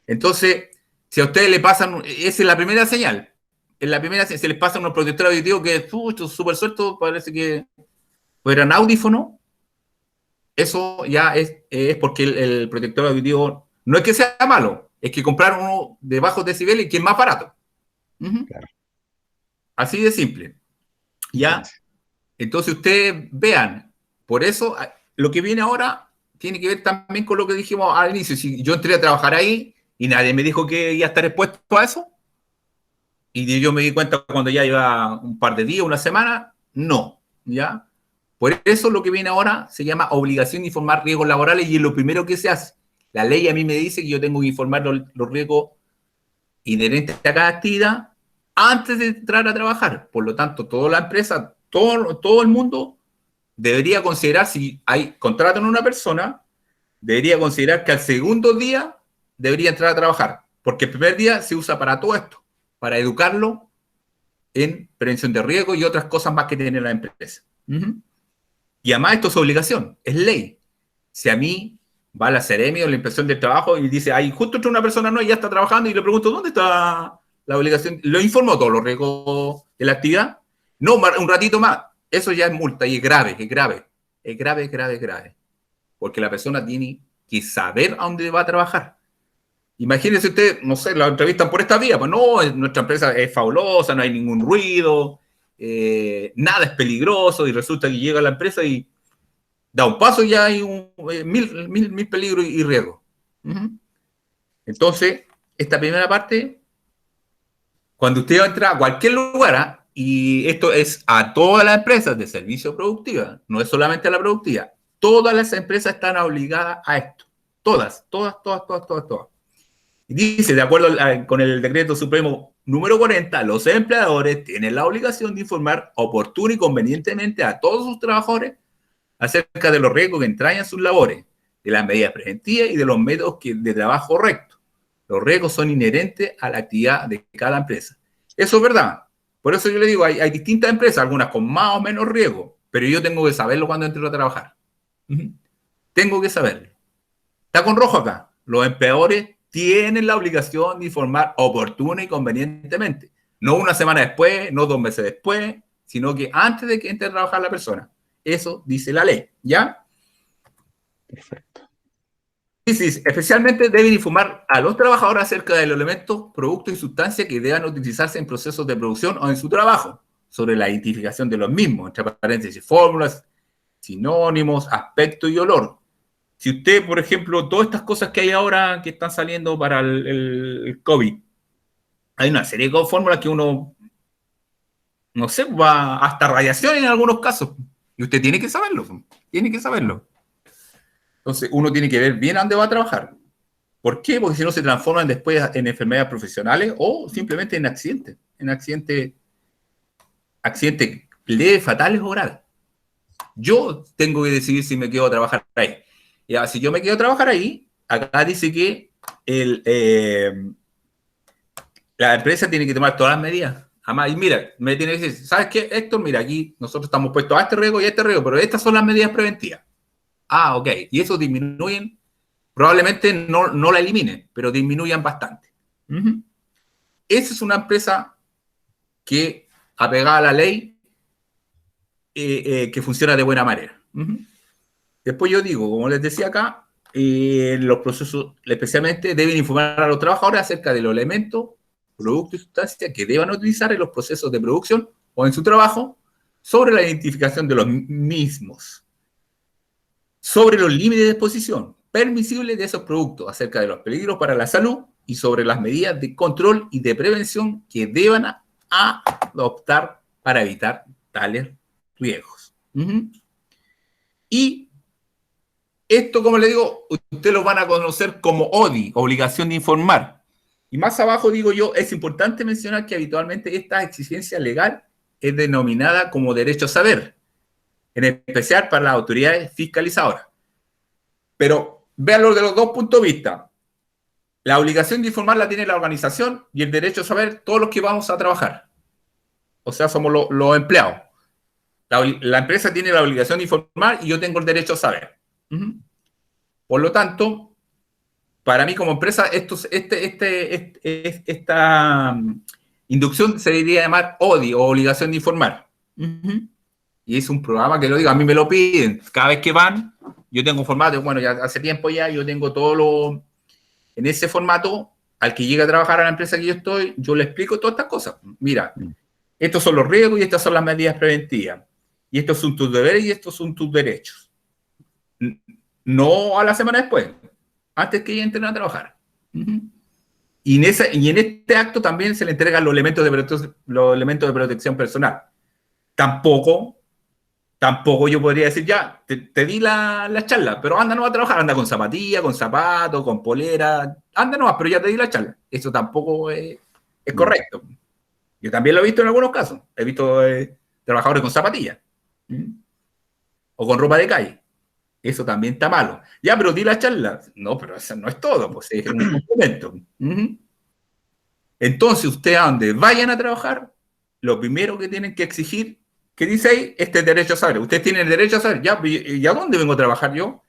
Entonces, si a ustedes le pasan, esa es la primera señal. En la primera señal, se les pasa unos protectores auditivos que es súper suelto, parece que fueran audífonos. Eso ya es porque el protector auditivo no es que sea malo, es que compraron uno de bajos decibeles que es más barato. Claro. Así de simple. ¿Ya? Entonces ustedes vean, por eso lo que viene ahora tiene que ver también con lo que dijimos al inicio. Si yo entré a trabajar ahí y nadie me dijo que iba a estar expuesto a eso, Y yo me di cuenta cuando ya iba un par de días, una semana, no, ¿ya? Por eso lo que viene ahora se llama obligación de informar riesgos laborales y es lo primero que se hace. La ley a mí me dice que yo tengo que informar los riesgos inherentes a cada actividad antes de entrar a trabajar. Por lo tanto, toda la empresa, todo el mundo debería considerar, si contratan a una persona, debería considerar que al segundo día debería entrar a trabajar, porque el primer día se usa para todo esto, para educarlo en prevención de riesgo y otras cosas más que tiene la empresa. Y además esto es obligación, es ley. Si a mí va la Seremi o la Inspección del Trabajo y dice, justo entra una persona nueva y ya está trabajando y le pregunto, ¿dónde está la obligación? ¿Lo informó todos los riesgos de la actividad? No, un ratito más. Eso ya es multa y es grave, es grave. Es grave, es grave, es grave. Porque la persona tiene que saber a dónde va a trabajar. Imagínense usted, no sé, la entrevistan por esta vía. Pues no, nuestra empresa es fabulosa, no hay ningún ruido, nada es peligroso y resulta que llega a la empresa y da un paso y ya hay mil peligros y riesgos. Entonces, esta primera parte, cuando usted entra a cualquier lugar, y esto es a todas las empresas de servicio productiva, no es solamente a la productiva, todas las empresas están obligadas a esto. Todas. Y dice, de acuerdo con el decreto supremo número 40, los empleadores tienen la obligación de informar oportuno y convenientemente a todos sus trabajadores acerca de los riesgos que entrañan sus labores, de las medidas preventivas y de los métodos de trabajo correctos. Los riesgos son inherentes a la actividad de cada empresa. Eso es verdad. Por eso yo le digo, hay distintas empresas, algunas con más o menos riesgo, pero yo tengo que saberlo cuando entro a trabajar. Tengo que saberlo. Está con rojo acá. Los empleadores tienen la obligación de informar oportuna y convenientemente. No una semana después, no 2 meses después, sino que antes de que entre a trabajar la persona. Eso dice la ley, ¿ya? Perfecto. Sí, especialmente deben informar a los trabajadores acerca de los elementos, productos y sustancias que deban utilizarse en procesos de producción o en su trabajo, sobre la identificación de los mismos, entre paréntesis, fórmulas, sinónimos, aspecto y olor. Si usted, por ejemplo, todas estas cosas que hay ahora que están saliendo para el COVID, hay una serie de fórmulas que uno, no sé, va hasta radiación en algunos casos. Y usted tiene que saberlo. Tiene que saberlo. Entonces, uno tiene que ver bien a dónde va a trabajar. ¿Por qué? Porque si no se transforman después en enfermedades profesionales o simplemente en accidentes. En accidentes leves, fatales o graves. Yo tengo que decidir si me quedo a trabajar ahí. Ya, si yo me quedo a trabajar ahí, acá dice que la empresa tiene que tomar todas las medidas. Además, y mira, me tiene que decir, ¿sabes qué, Héctor? Mira, aquí nosotros estamos puestos a este riesgo y a este riesgo, pero estas son las medidas preventivas. Ah, ok. Y eso disminuyen, probablemente no la eliminen, pero disminuyan bastante. Esa es una empresa que, apegada a la ley, que funciona de buena manera. Después yo digo, como les decía acá, los procesos especialmente deben informar a los trabajadores acerca de los elementos, productos y sustancias que deban utilizar en los procesos de producción o en su trabajo, sobre la identificación de los mismos, sobre los límites de exposición permisibles de esos productos, acerca de los peligros para la salud y sobre las medidas de control y de prevención que deban adoptar para evitar tales riesgos. Y esto, como le digo, ustedes lo van a conocer como ODI, obligación de informar. Y más abajo digo yo, es importante mencionar que habitualmente esta exigencia legal es denominada como derecho a saber, en especial para las autoridades fiscalizadoras. Pero véanlo de los dos puntos de vista. La obligación de informar la tiene la organización y el derecho a saber todos los que vamos a trabajar. O sea, somos los empleados. La empresa tiene la obligación de informar y yo tengo el derecho a saber. Por lo tanto, para mí como empresa, esta inducción se debería llamar ODI, o obligación de informar. Y es un programa que lo digo, a mí me lo piden. Cada vez que van, yo tengo un formato, bueno, ya hace tiempo ya, yo tengo todo lo... En ese formato, al que llega a trabajar a la empresa que yo estoy, yo le explico todas estas cosas. Mira, estos son los riesgos y estas son las medidas preventivas. Y estos son tus deberes y estos son tus derechos. No a la semana después, antes que ellos entren a trabajar. y en este acto también se le entregan los elementos de protección personal. Tampoco yo podría decir, ya, te di la charla, pero anda no a trabajar, anda con zapatilla, con zapatos, con polera, anda no, pero ya te di la charla. Eso tampoco es correcto. Yo también lo he visto en algunos casos. He visto trabajadores con zapatillas o con ropa de calle. Eso también está malo. Ya, pero di la charla. No, pero eso no es todo, pues es un complemento. Entonces, ustedes a donde vayan a trabajar, lo primero que tienen que exigir, ¿qué dice ahí? Este es derecho a saber. Ustedes tienen el derecho a saber, ya, ¿y a dónde vengo a trabajar yo?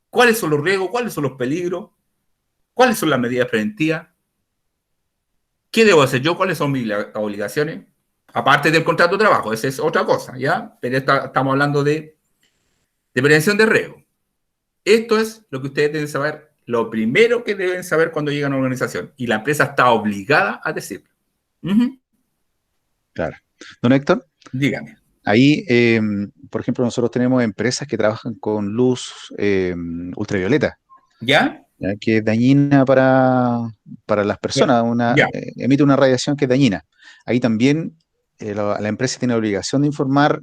¿Cuáles son los riesgos? ¿Cuáles son los peligros? ¿Cuáles son las medidas preventivas? ¿Qué debo hacer yo? ¿Cuáles son mis obligaciones? Aparte del contrato de trabajo, esa es otra cosa, ¿ya? Pero estamos hablando de prevención de riesgo. Esto es lo que ustedes deben saber, lo primero que deben saber cuando llegan a una organización. Y la empresa está obligada a decirlo. Claro. Don Héctor, Dígame. ahí, por ejemplo, nosotros tenemos empresas que trabajan con luz ultravioleta, ¿Ya? ¿ya? Que es dañina para las personas, Ya. emite una radiación que es dañina. Ahí también la empresa tiene la obligación de informar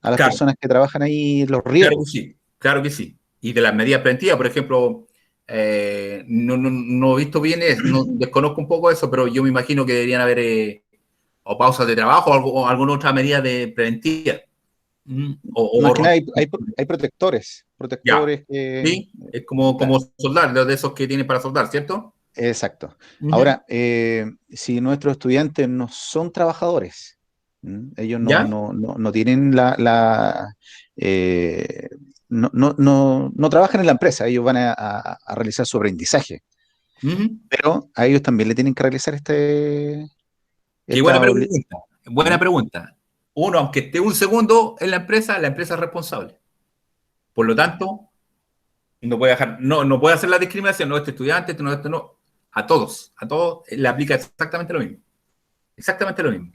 a las Claro. personas que trabajan ahí los Claro riesgos. que sí, claro que sí. Y de las medidas preventivas, por ejemplo, no he visto bien, desconozco un poco eso, pero yo me imagino que deberían haber o pausas de trabajo o alguna otra medida preventiva. Más que nada hay protectores Ya. que... Sí, es como soldar, de esos que tienen para soldar, ¿cierto? Exacto. Ahora, si nuestros estudiantes no son trabajadores, ellos ¿Ya? no tienen no trabajan en la empresa, ellos van a realizar su aprendizaje, pero a ellos también le tienen que realizar Qué buena pregunta. Buena pregunta. Uno, aunque esté un segundo en la empresa es responsable. Por lo tanto, no puede no puede hacer la discriminación, no este estudiante, este no. A todos le aplica exactamente lo mismo. Exactamente lo mismo.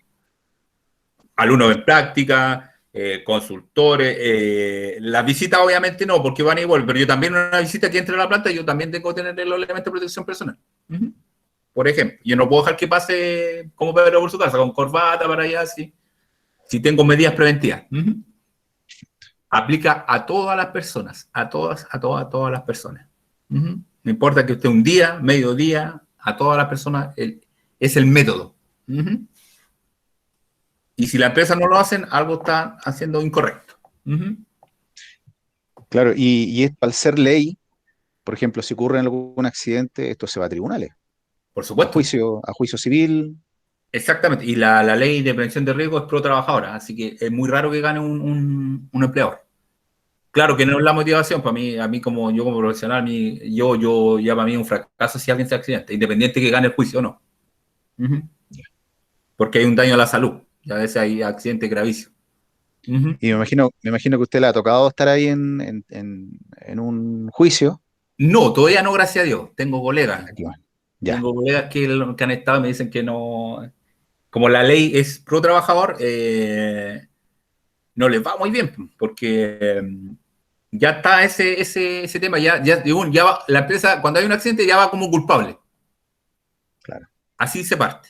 Alumnos en práctica, consultores, las visitas obviamente no, porque van igual, pero yo también una visita que entre a la planta, yo también tengo que tener los elementos de protección personal. Por ejemplo, yo no puedo dejar que pase como Pedro por su casa, con corbata para allá, así. Si tengo medidas preventivas. Aplica a todas las personas, a todas las personas. No importa que esté un día, mediodía, a todas las personas, es el método. Y si la empresa no lo hacen, algo está haciendo incorrecto. Claro, y al ser ley, por ejemplo, si ocurre algún accidente, esto se va a tribunales, Por supuesto. a juicio civil. Exactamente. Y la ley de prevención de riesgo es pro trabajadora, así que es muy raro que gane un empleador. Claro que no es la motivación, para mí, yo como profesional, ya para mí es un fracaso si alguien se accidenta, independiente que gane el juicio o no. Porque hay un daño a la salud, y a veces hay accidentes gravísimos. Y me imagino que a usted le ha tocado estar ahí en un juicio. No, todavía no, gracias a Dios. Tengo colegas. Ya. Tengo colegas que han estado y me dicen que no. Como la ley es pro trabajador, no les va muy bien, porque ya está ese tema. Ya va, la empresa, cuando hay un accidente, ya va como culpable. Claro. Así se parte.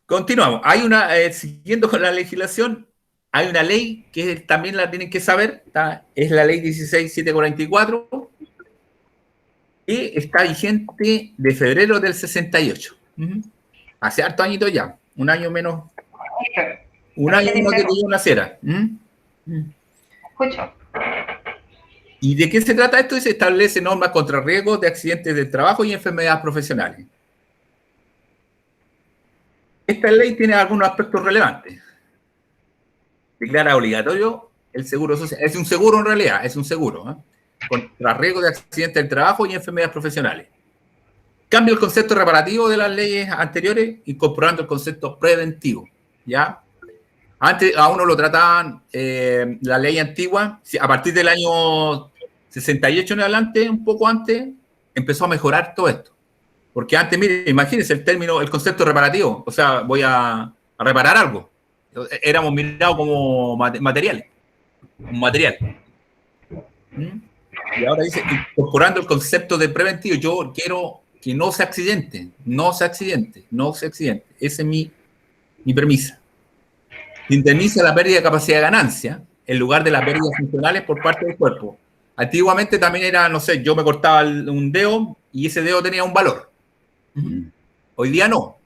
Continuamos. Hay siguiendo con la legislación, hay una ley que también la tienen que saber, es la ley 16744, que está vigente de febrero del 68. Hace harto añito ya, un año menos. Un año menos que yo naciera. Escucho. ¿Y de qué se trata esto? Se establece normas contra riesgos de accidentes de trabajo y enfermedades profesionales. Esta ley tiene algunos aspectos relevantes. Declara obligatorio el seguro social. Es un seguro en realidad, es un seguro contra riesgos de accidentes del trabajo y enfermedades profesionales. Cambia el concepto reparativo de las leyes anteriores, incorporando el concepto preventivo. ¿Ya? Antes a uno lo trataban la ley antigua, a partir del año 68 en adelante, un poco antes, empezó a mejorar todo esto. Porque antes, mire, imagínense el concepto reparativo, o sea, voy a reparar algo. Éramos mirados como materiales, un material. Y ahora dice, incorporando el concepto de preventivo, yo quiero que no se accidente, no se accidente, no se accidente. Esa es mi premisa. Se indemniza la pérdida de capacidad de ganancia en lugar de las pérdidas funcionales por parte del cuerpo. Antiguamente también era, no sé, yo me cortaba un dedo y ese dedo tenía un valor. Hoy día no.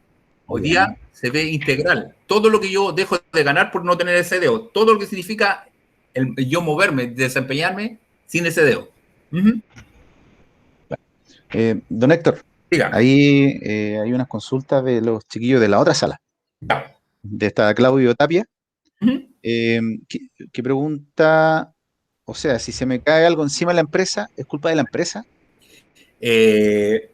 Hoy día se ve integral. Todo lo que yo dejo de ganar por no tener ese dedo, todo lo que significa yo moverme, desempeñarme sin ese dedo. Don Héctor, Diga. ahí hay unas consultas de los chiquillos de la otra sala, de esta Claudio Tapia, que pregunta, o sea, si se me cae algo encima de la empresa, ¿es culpa de la empresa? El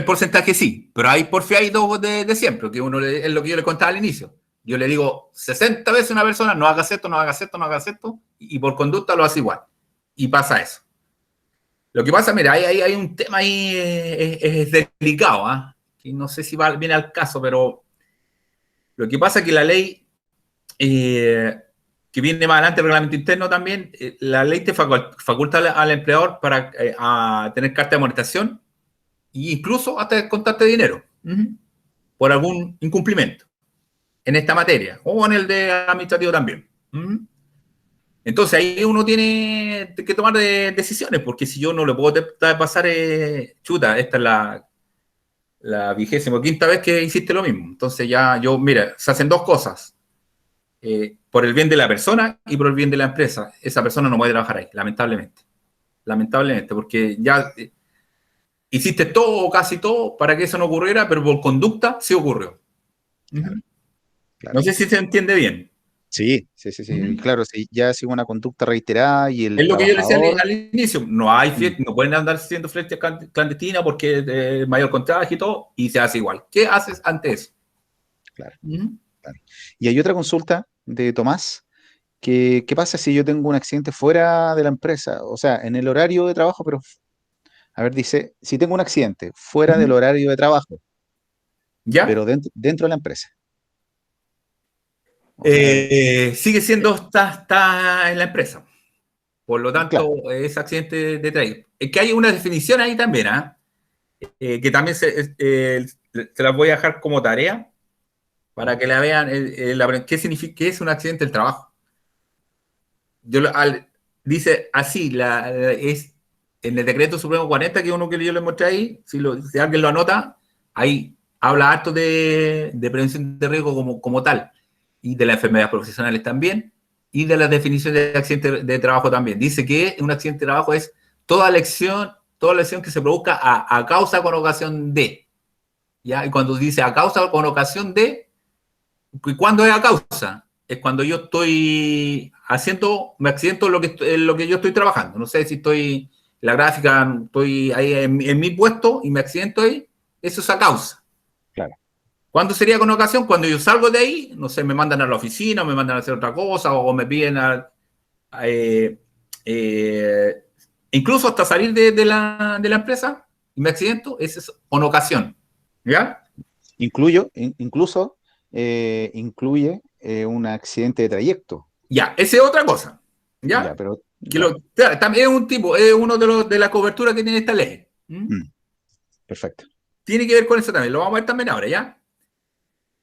porcentaje sí, pero hay porfiados de siempre, que uno es lo que yo le contaba al inicio. Yo le digo 60 veces a una persona, no hagas esto, no hagas esto, no hagas esto, y por conducta lo hace igual. Y pasa eso. Lo que pasa, mira, hay un tema ahí es delicado, ¿ah? Que no sé si viene al caso, pero lo que pasa es que la ley, que viene más adelante, el reglamento interno también, la ley te faculta al empleador para a tener carta de amonestación e incluso hasta descontarte dinero por algún incumplimiento en esta materia o en el de administrativo también. Entonces ahí uno tiene que tomar decisiones, porque si yo no le puedo pasar, chuta, esta es la 25ª vez que hiciste lo mismo. Entonces ya mira, se hacen dos cosas. Por el bien de la persona y por el bien de la empresa. Esa persona no puede trabajar ahí, lamentablemente. Lamentablemente, porque ya hiciste todo o casi todo para que eso no ocurriera, pero por conducta sí ocurrió. Claro. No sé si se entiende bien. Sí. Claro, si ya ha sido una conducta reiterada y el es lo que yo le decía trabajador... al inicio, no hay fiesta, no pueden andar haciendo fiestas clandestinas porque es mayor contagio y todo, y se hace igual. ¿Qué haces ante eso? Claro. Y hay otra consulta de Tomás, ¿qué pasa si yo tengo un accidente fuera de la empresa? O sea, en el horario de trabajo, pero, a ver, dice, si tengo un accidente fuera del horario de trabajo, ¿Ya? pero dentro de la empresa. O sea, sigue siendo, está en la empresa. Por lo tanto, claro. es accidente de trayecto. Es que hay una definición ahí también, que también se la voy a dejar como tarea para que la vean, qué significa, qué es un accidente del trabajo. Dice así, es en el decreto supremo 40, que es uno que yo le mostré ahí, si alguien lo anota, ahí habla harto de prevención de riesgo como tal, y de las enfermedades profesionales también, y de las definiciones de accidente de trabajo también. Dice que un accidente de trabajo es toda lesión que se produzca a causa con ocasión de. ¿Ya? Y cuando dice a causa con ocasión de, ¿cuándo es a causa? Es cuando yo me accidento en lo que yo estoy trabajando. No sé si estoy, la gráfica, estoy ahí en mi puesto y me accidento ahí, eso es a causa. Claro. ¿Cuándo sería con ocasión? Cuando yo salgo de ahí, no sé, me mandan a la oficina, me mandan a hacer otra cosa, o me piden incluso hasta salir de la empresa y me accidento, eso es con ocasión. ¿Ya? Incluso incluye un accidente de trayecto. Ya, esa es otra cosa. ¿Ya? Pero, también es un tipo, es uno de la cobertura que tiene esta ley. Perfecto. Tiene que ver con eso también, lo vamos a ver también ahora, ¿ya?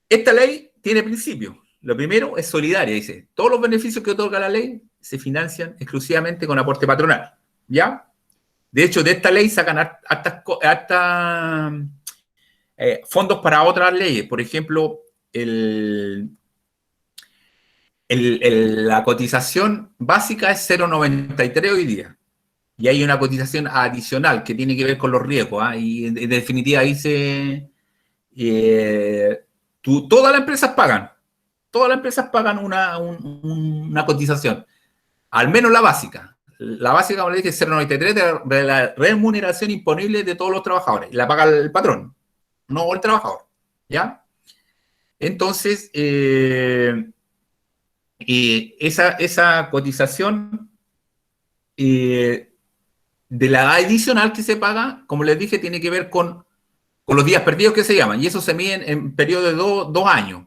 Esta ley tiene principios. Lo primero es solidaria, dice. Todos los beneficios que otorga la ley se financian exclusivamente con aporte patronal, ¿ya? De hecho, de esta ley sacan hartas fondos para otras leyes. Por ejemplo, la cotización básica es 0,93 hoy día. Y hay una cotización adicional que tiene que ver con los riesgos. Y en definitiva ahí todas las empresas pagan. Todas las empresas pagan una cotización. Al menos la básica. La básica, como le dije, es 0,93 de la remuneración imponible de todos los trabajadores. Y la paga el patrón, no el trabajador. ¿Ya? Entonces, esa cotización de la adicional que se paga, como les dije, tiene que ver con los días perdidos que se llaman. Y eso se miden en periodo de 2 años.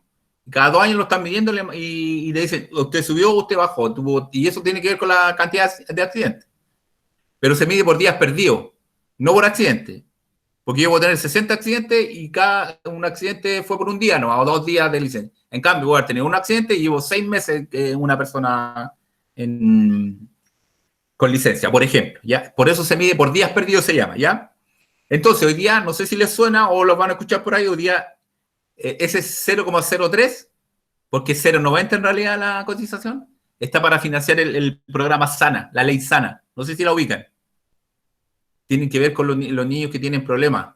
Cada 2 años lo están midiendo y le dicen, usted subió o usted bajó. Y eso tiene que ver con la cantidad de accidentes. Pero se mide por días perdidos, no por accidentes. Porque yo voy a tener 60 accidentes y cada un accidente fue por un día, no, o 2 días de licencia. En cambio, voy a tener un accidente y llevo 6 meses una persona con licencia, por ejemplo. ¿Ya? Por eso se mide por días perdidos, se llama, ¿ya? Entonces, hoy día, no sé si les suena o lo van a escuchar por ahí, hoy día ese es 0,03, porque es 0,90 en realidad la cotización, está para financiar el programa SANA, la ley SANA. No sé si la ubican. Tienen que ver con los niños que tienen problemas,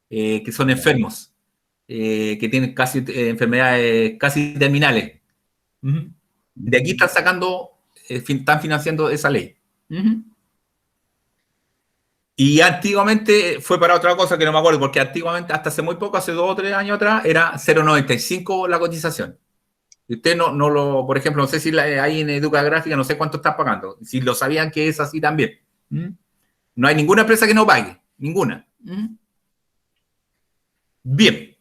que son enfermos, que tienen casi enfermedades casi terminales. De aquí están sacando, están financiando esa ley. Y antiguamente fue para otra cosa que no me acuerdo, porque antiguamente, hasta hace muy poco, hace 2 o 3 años atrás, era 0,95 la cotización. Y usted no lo, por ejemplo, no sé si ahí en Educa Gráfica, no sé cuánto está pagando. Si lo sabían que es así también. No hay ninguna empresa que no pague, ninguna. Bien.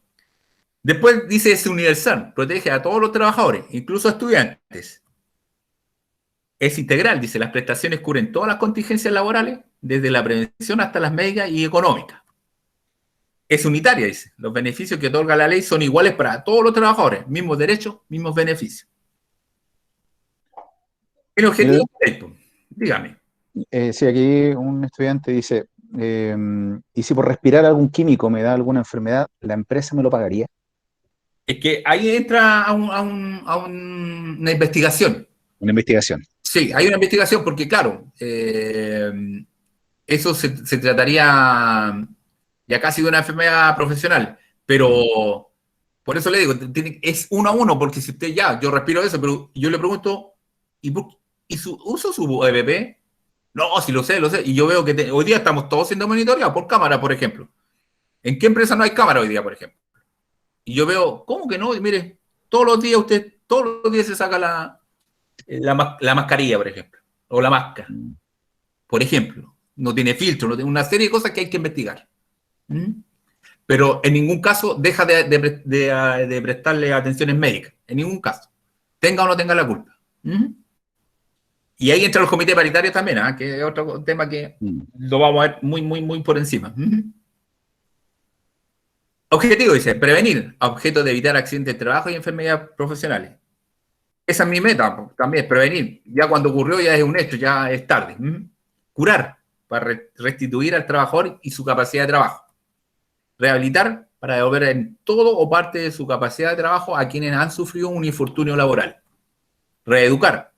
Después dice, es universal, protege a todos los trabajadores, incluso a estudiantes. Es integral, dice, las prestaciones cubren todas las contingencias laborales, desde la prevención hasta las médicas y económicas. Es unitaria, dice, los beneficios que otorga la ley son iguales para todos los trabajadores, mismos derechos, mismos beneficios. El objetivo de esto, dígame. Sí, aquí un estudiante dice, ¿y si por respirar algún químico me da alguna enfermedad, la empresa me lo pagaría? Es que ahí entra una investigación. Una investigación. Sí, hay una investigación porque, claro, eso se trataría ya casi de una enfermedad profesional, pero por eso le digo, es 1 a 1, porque si usted yo respiro eso, pero yo le pregunto, ¿uso su EPP? No, sí lo sé, y yo veo que hoy día estamos todos siendo monitoreados por cámara, por ejemplo. ¿En qué empresa no hay cámara hoy día, por ejemplo? Y yo veo, ¿cómo que no? Y mire, todos los días se saca la mascarilla, por ejemplo, o la máscara, por ejemplo. No tiene filtro, no tiene una serie de cosas que hay que investigar. Pero en ningún caso deja de prestarle atenciones médicas, en ningún caso, tenga o no tenga la culpa. Y ahí entra el comité paritario también, que es otro tema que lo vamos a ver muy por encima. Objetivo, dice, prevenir, a objeto de evitar accidentes de trabajo y enfermedades profesionales. Esa es mi meta, también, prevenir. Ya cuando ocurrió ya es un hecho, ya es tarde. Curar, para restituir al trabajador y su capacidad de trabajo. Rehabilitar, para devolver en todo o parte de su capacidad de trabajo a quienes han sufrido un infortunio laboral. Reeducar,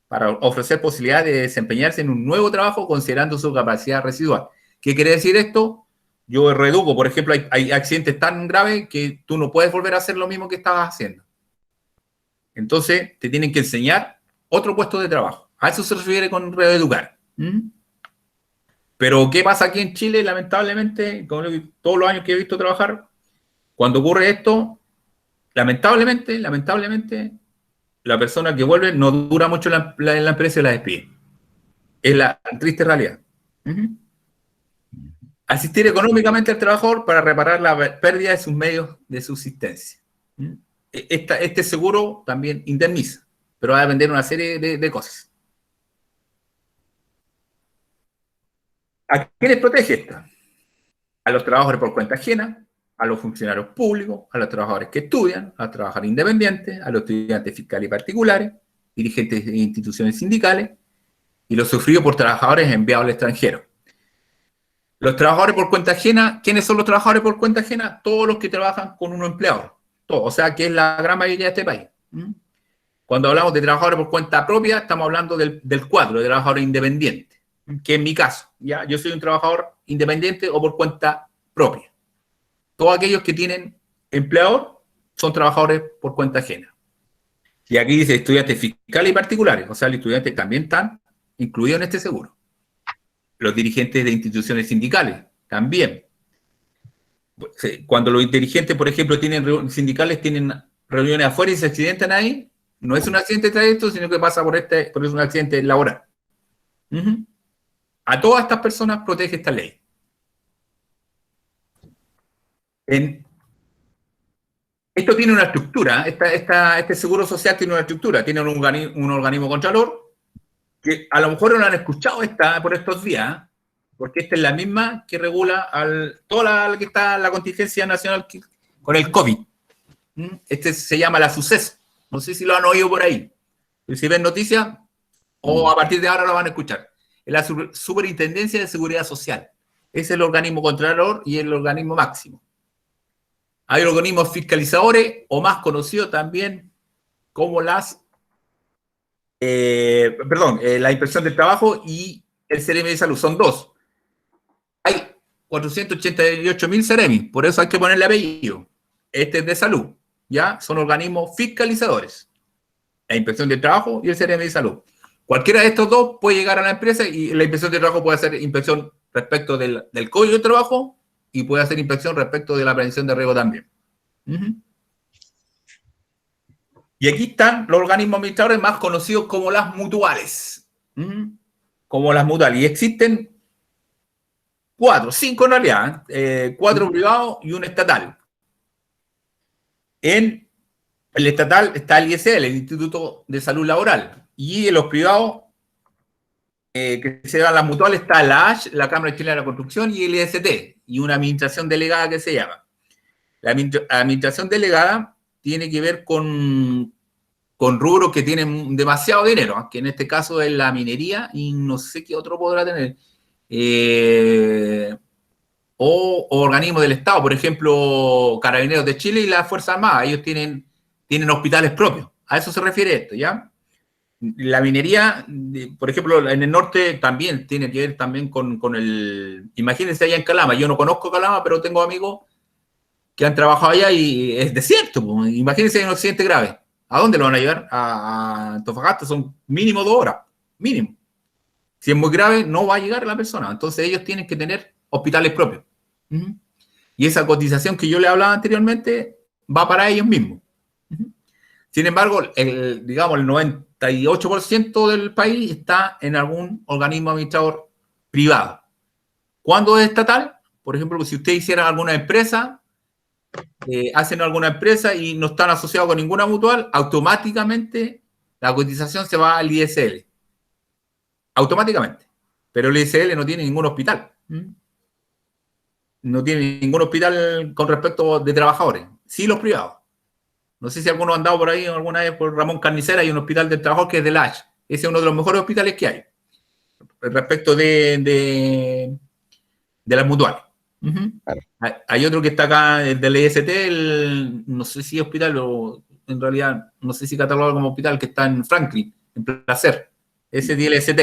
para ofrecer posibilidad de desempeñarse en un nuevo trabajo considerando su capacidad residual. ¿Qué quiere decir esto? Yo reeduco, por ejemplo, hay accidentes tan graves que tú no puedes volver a hacer lo mismo que estabas haciendo. Entonces, te tienen que enseñar otro puesto de trabajo. A eso se refiere con reeducar. Pero, ¿qué pasa aquí en Chile? Lamentablemente, con todos los años que he visto trabajar, cuando ocurre esto, lamentablemente, la persona que vuelve no dura mucho en la empresa y la despide. Es la triste realidad. Asistir económicamente al trabajador para reparar la pérdida de sus medios de subsistencia. Este seguro también indemniza, pero va a depender de una serie de cosas. ¿A quiénes protege esta? A los trabajadores por cuenta ajena, a los funcionarios públicos, a los trabajadores que estudian, a los trabajadores independientes, a los estudiantes fiscales y particulares, dirigentes de instituciones sindicales y los sufridos por trabajadores enviados al extranjero. Los trabajadores por cuenta ajena, ¿quiénes son los trabajadores por cuenta ajena? Todos los que trabajan con un empleador. Todo, o sea, que es la gran mayoría de este país. Cuando hablamos de trabajadores por cuenta propia, estamos hablando del cuadro de trabajadores independientes, que en mi caso, ¿ya? Yo soy un trabajador independiente o por cuenta propia. Todos aquellos que tienen empleador son trabajadores por cuenta ajena. Y aquí dice estudiantes fiscales y particulares, o sea, los estudiantes también están incluidos en este seguro. Los dirigentes de instituciones sindicales también. Cuando los dirigentes, por ejemplo, sindicales tienen reuniones afuera y se accidentan ahí, no es un accidente de trayecto, sino que pasa por un accidente laboral. A todas estas personas protege esta ley. Esto tiene una estructura, este seguro social tiene una estructura, tiene un organismo contralor, que a lo mejor no lo han escuchado por estos días, porque esta es la misma que regula toda la que está la contingencia nacional con el COVID. Este se llama la SUCES, no sé si lo han oído por ahí. Si ven noticias, o a partir de ahora lo van a escuchar. Es la Superintendencia de Seguridad Social. Es el organismo contralor y el organismo máximo. Hay organismos fiscalizadores, o más conocidos también como la Inspección del Trabajo y el CEREMI de Salud. Son dos. Hay 488.000 CEREMI, por eso hay que ponerle apellido. Este es de salud, ¿ya? Son organismos fiscalizadores. La Inspección del Trabajo y el CEREMI de Salud. Cualquiera de estos dos puede llegar a la empresa y la Inspección del Trabajo puede hacer inspección respecto del Código de Trabajo y puede hacer inspección respecto de la prevención de riesgo también. Y aquí están los organismos administradores más conocidos como las mutuales. Como las mutuales. Y existen 5 en realidad, 4 privados y un estatal. En el estatal está el ISL, el Instituto de Salud Laboral. Y en los privados, que se llaman las mutuales, está la ASH, la Cámara Chilena de la Construcción y el IST, y una administración delegada que se llama. La administración delegada tiene que ver con rubros que tienen demasiado dinero, que en este caso es la minería y no sé qué otro podrá tener. O organismos del Estado, por ejemplo, Carabineros de Chile y las Fuerzas Armadas, ellos tienen hospitales propios. A eso se refiere esto, ¿ya? La minería, por ejemplo, en el norte también tiene que ver también con el... Imagínense allá en Calama, yo no conozco Calama, pero tengo amigos que han trabajado allá y es desierto. Pues. Imagínense un accidente grave. ¿A dónde lo van a llevar? A Antofagasta, son mínimo 2 horas, mínimo. Si es muy grave, no va a llegar la persona. Entonces ellos tienen que tener hospitales propios. Y esa cotización que yo le hablaba anteriormente va para ellos mismos. Sin embargo, digamos, el 98% del país está en algún organismo administrador privado. ¿Cuándo es estatal? Por ejemplo, si ustedes hicieran alguna empresa, hacen alguna empresa y no están asociados con ninguna mutual, automáticamente la cotización se va al ISL. Automáticamente. Pero el ISL no tiene ningún hospital. No tiene ningún hospital con respecto de trabajadores. Sí los privados. No sé si alguno ha andado por ahí alguna vez por Ramón Carnicera, hay un hospital del trabajador que es del H. Ese es uno de los mejores hospitales que hay. Respecto de las mutuales. Claro. Hay otro que está acá, el del IST, no sé si es hospital o en realidad, no sé si catalogado como hospital, que está en Franklin, en Placer. Ese es el IST.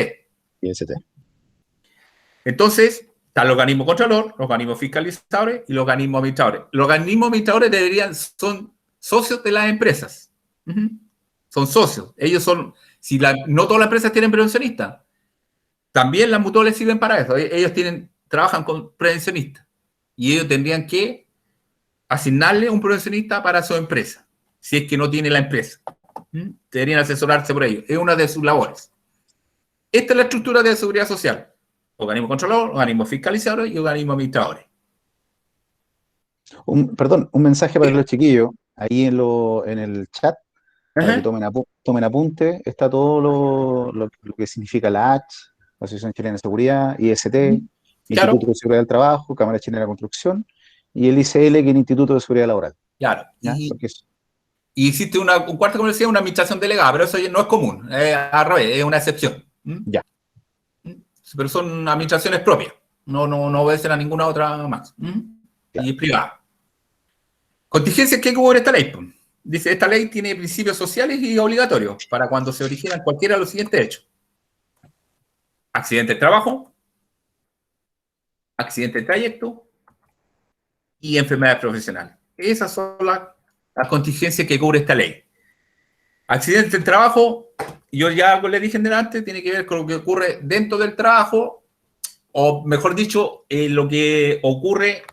Entonces, está el organismo contralor, los organismos fiscalizadores y los organismos administradores. Los organismos administradores son socios de las empresas. Son socios. Ellos son, no todas las empresas tienen prevencionistas. También las mutuales sirven para eso. Ellos trabajan con prevencionistas. Y ellos tendrían que asignarle un prevencionista para su empresa. Si es que no tiene la empresa. Deberían asesorarse por ello. Es una de sus labores. Esta es la estructura de la seguridad social. Organismo controlador, organismo fiscalizador y organismo administrador. Un mensaje para los chiquillos. Ahí en el chat, para que tomen apunte, está todo lo que significa la H, la Asociación Chilena de Seguridad, IST, Instituto de Seguridad del Trabajo, Cámara Chilena de la Construcción, y el ICL, que es el Instituto de Seguridad Laboral. Claro. Y existe un cuarto, como decía, una administración delegada, pero eso no es común, al revés, es una excepción. Ya. Pero son administraciones propias, no obedecen a ninguna otra más. Y es privada. Contingencias que cubre esta ley. Dice, esta ley tiene principios sociales y obligatorios para cuando se originan cualquiera de los siguientes hechos. Accidente de trabajo, accidente de trayecto y enfermedad profesional. Esas son las contingencias que cubre esta ley. Accidente de trabajo, yo ya algo le dije antes, tiene que ver con lo que ocurre dentro del trabajo, o mejor dicho, lo que ocurre